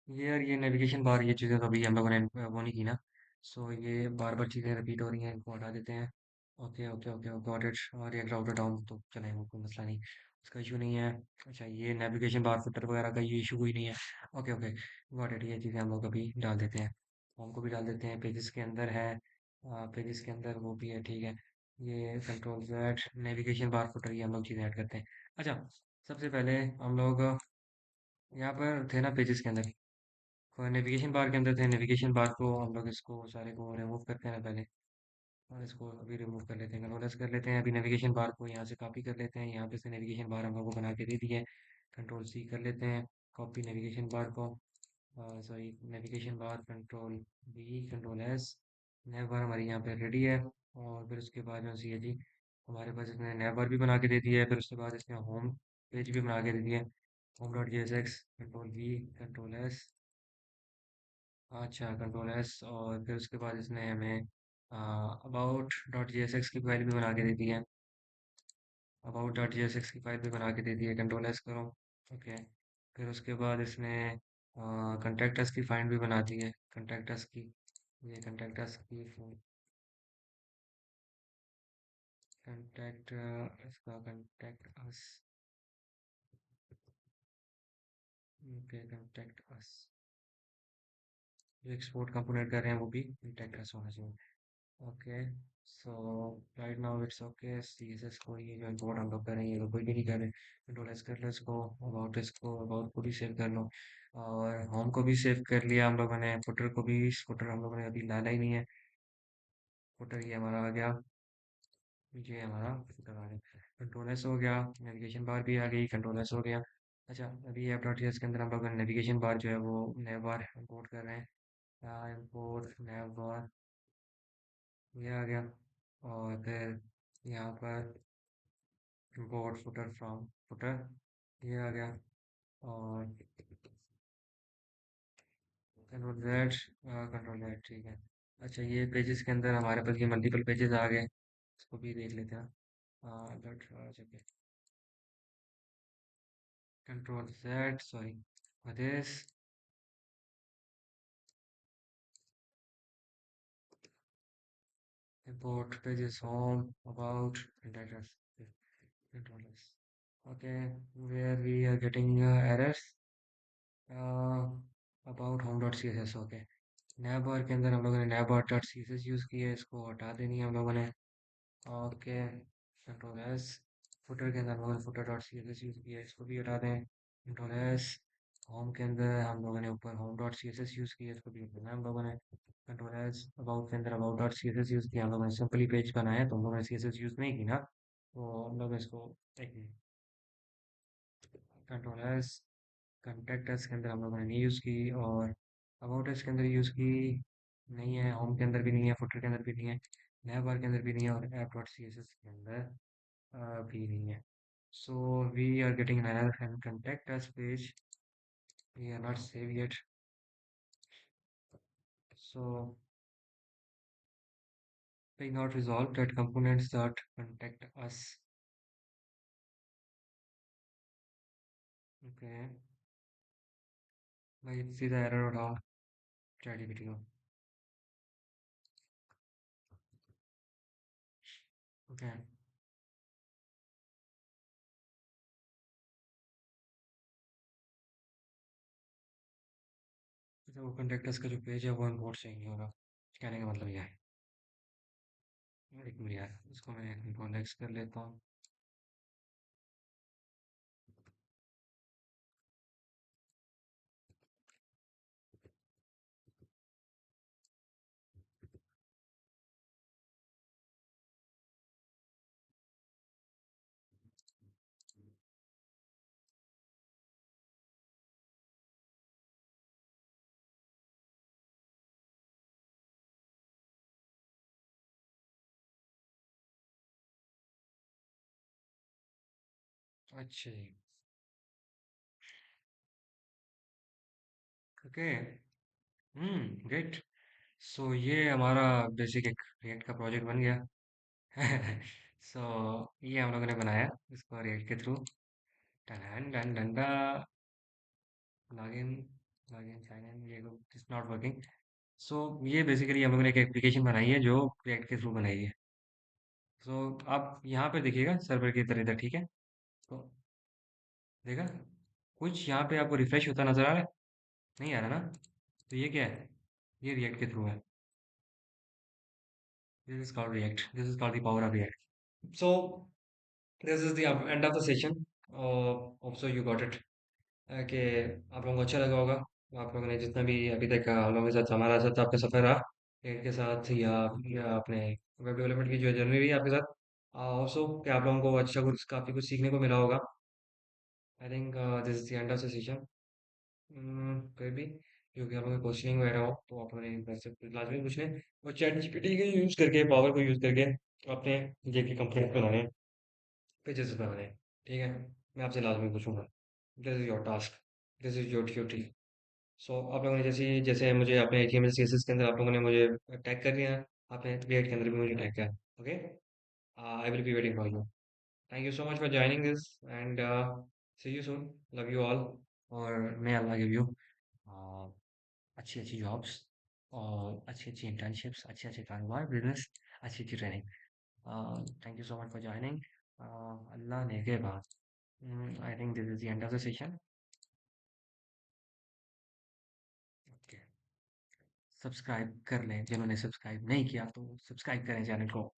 ये यार ये नेविगेशन बार, ये चीज़ें तो अभी हम लोगों ने वो नहीं की ना। सो ये बार बार चीज़ें रिपीट हो रही हैं, इनको हटा देते हैं। Okay okay okay, got it. और एक राउटर डाउन तो चलेगा, वो कोई मसला नहीं, उसका इशू नहीं है। अच्छा ये नेविगेशन बार फुटर वगैरह का ये इशू कोई नहीं है। Okay okay, got it. ये चीज़ें हम लोग अभी डाल देते हैं, होम को भी डाल देते हैं, पेजेस के अंदर है, पेजेस के अंदर वो भी है, ठीक है? ये control Z navigation bar footer, ये हम लोग चीज़ें ऐड करते हैं। अच्छा, सबसे पहले हम लोग यहाँ पर थे ना पेजेस के अंदर, और नेविगेशन बार के अंदर थे, नेविगेशन बार को हम लोग इसको सारे को रिमूव करते हैं ना पहले। और इसको अभी रिमूव कर लेते हैं, कंट्रोल कर लेते हैं। अभी नेविगेशन बार को यहाँ से कॉपी कर लेते हैं, यहाँ पे से नेविगेशन बार हम लोग को बना के दे दी है। कंट्रोल सी कर लेते हैं, कॉपी नेविगेशन बार को, sorry navigation bar, control B, control S. Nav bar हमारी यहाँ पे रेडी है। और फिर उसके बाद जो सी है जी, हमारे पास इसने नैव बार भी बना के दे दी है। फिर उसके बाद इसने होम पेज भी बना के दे दिया है, home dot J S X, control B, control S. अच्छा कंट्रोल एस। और फिर उसके बाद इसने हमें about dot J S X की फाइल भी बना के दे दी है, about dot J S X की फाइल भी बना के दे दी है, कंट्रोल एस करो। ओके। फिर उसके बाद इसने कंटेक्ट अस की फाइल भी बना दी है, कंटेक्ट अस की, ये कंटेक्ट अस की कंटेक्ट इसका कंटेक्ट अस। ओके कंटेक्ट अस। जो एक्सपोर्ट कंपोनेंट कर रहे हैं वो भी कंटेक्ट अस होना चाहिए। Okay. So right now it's okay. CSS को ये जो इंपोर्ट हम लोग करेंगे तो कोई भी नहीं कर रहे। कंट्रोल एस कर लो इसको। अबाउट को भी सेव कर लो। और होम को भी सेव कर लिया हम लोगों ने। फुटर को भी। फुटर हम लोगों ने अभी डाला ही नहीं है। फुटर ये हमारा आ गया। ये हमारा फुटर आ गया। कंट्रोल एस हो गया। नेविगेशन बार भी आ गई। कंट्रोल एस हो गया। अच्छा अभी ऐप डॉट के अंदर हम लोग नेविगेशन बार जो है वो नैव बार इंपोर्ट कर रहे हैं। इंपोर्ट नैव बार। ये आ गया। और फिर यहाँ पर import footer from footer। ये आ गया। और कंट्रोल Z ठीक है। अच्छा ये पेजेस के अंदर हमारे पास ये मल्टीपल पेजेस आ गए। इसको भी देख लेते हैं। Dot control Z sorry this. import pages home about contact control S। okay where we are getting errors uh, about home.css। okay navbar के अंदर हम लोगों ने navbar.css यूज़ किया है। इसको हटा देनी है हम लोगों ने। Okay control S. फुटर के अंदर हम लोगों ने footer dot C S S use किया है। इसको भी हटा दें। Control S. होम के अंदर हम लोगों ने ऊपर home dot C S S use किया है। इसको भी हटाना है हम लोगों ने। Control S. अबाउट के अंदर about dot C S S use किया। हम लोगों ने सिंपली पेज बनाया है तो हम लोगों ने सी एस एस यूज़ नहीं की ना। तो हम लोग इसको एक कंट्रोल एस। कंटेक्ट एस के अंदर हम लोगों ने नहीं यूज़ की। और अबाउट एस के अंदर यूज़ की नहीं है। होम के अंदर भी नहीं है। फुटर के अंदर भी नहीं है। नैव बार के अंदर भी नहीं है। और app dot C S S के अंदर भी नहीं है। So we are getting an error and contact us page. We are not saved yet. So being not resolved that components that contact us. Okay. भाई सीधा एरर उठाओ ChatGPT को। Okay. तो वो contact us का जो पेज है वो import से ही नहीं होगा। कहने का मतलब ये है। एक मिनट यार इसको मैं कंट्रोल एक्स कर लेता हूँ। अच्छा जी। ओके। ग्रेट। सो ये हमारा बेसिक एक रिएक्ट का प्रोजेक्ट बन गया। सो ये हम लोगों ने बनाया इसको रिएक्ट के through. Done done done login login sign in ये इट्स नॉट वर्किंग। सो ये बेसिकली हम लोगों ने एक एप्लीकेशन बनाई है जो रिएक्ट के थ्रू बनाई है। सो आप यहाँ पे देखिएगा सर्वर की तरह इधर ठीक है। तो देखा कुछ यहाँ पे आपको रिफ्रेश होता नजर आ रहा है। नहीं आ रहा ना। तो ये क्या है। ये रिएक्ट के थ्रू है। This is called react. This is called the power of react. So this is the end of the session. Also you got it कि आप लोगों को अच्छा लगा होगा। आप लोगों ने जितना भी अभी तक हम लोगों के साथ हमारा साथ आपका सफ़र रहा ट्रेड के साथ या अपने वेब डेवलपमेंट की जो जर्नी रही आपके साथ। ऑल्सो कि आप लोगों को अच्छा कुछ काफ़ी कुछ सीखने को मिला होगा। I think this is the end of the session. कोई भी जो कि आप लोगों क्वेश्चनिंग वगैरह हो तो आप लोगों ने मेरे से लाजमी पूछने। और चैट जीपीटी के यूज़ करके पावर को यूज़ करके अपने जेपी कंपोनेंट बनाने पेजेस बनाने। ठीक है मैं आपसे लाजमी पूछूंगा। This is your task. This is your duty. So आप लोगों ने जैसे जैसे मुझे अपने एचटीएमएल सीएसएस के अंदर आप लोगों ने मुझे टैग कर दिया। आपने रिएक्ट के अंदर भी मुझे टैग किया। Okay I will be waiting for you. Thank you so much for joining this and see you soon. Love you all. और मैं अल्लाह गिव यू अच्छी अच्छी जॉब्स और अच्छी अच्छी इंटर्नशिप्स अच्छे अच्छे कारोबार बिजनेस अच्छी अच्छी training. Thank you so much for joining. अल्लाह ने के बाद I think this is the end of the session. Okay. Subscribe कर लें जिन्होंने सब्सक्राइब नहीं किया तो सब्सक्राइब करें चैनल को।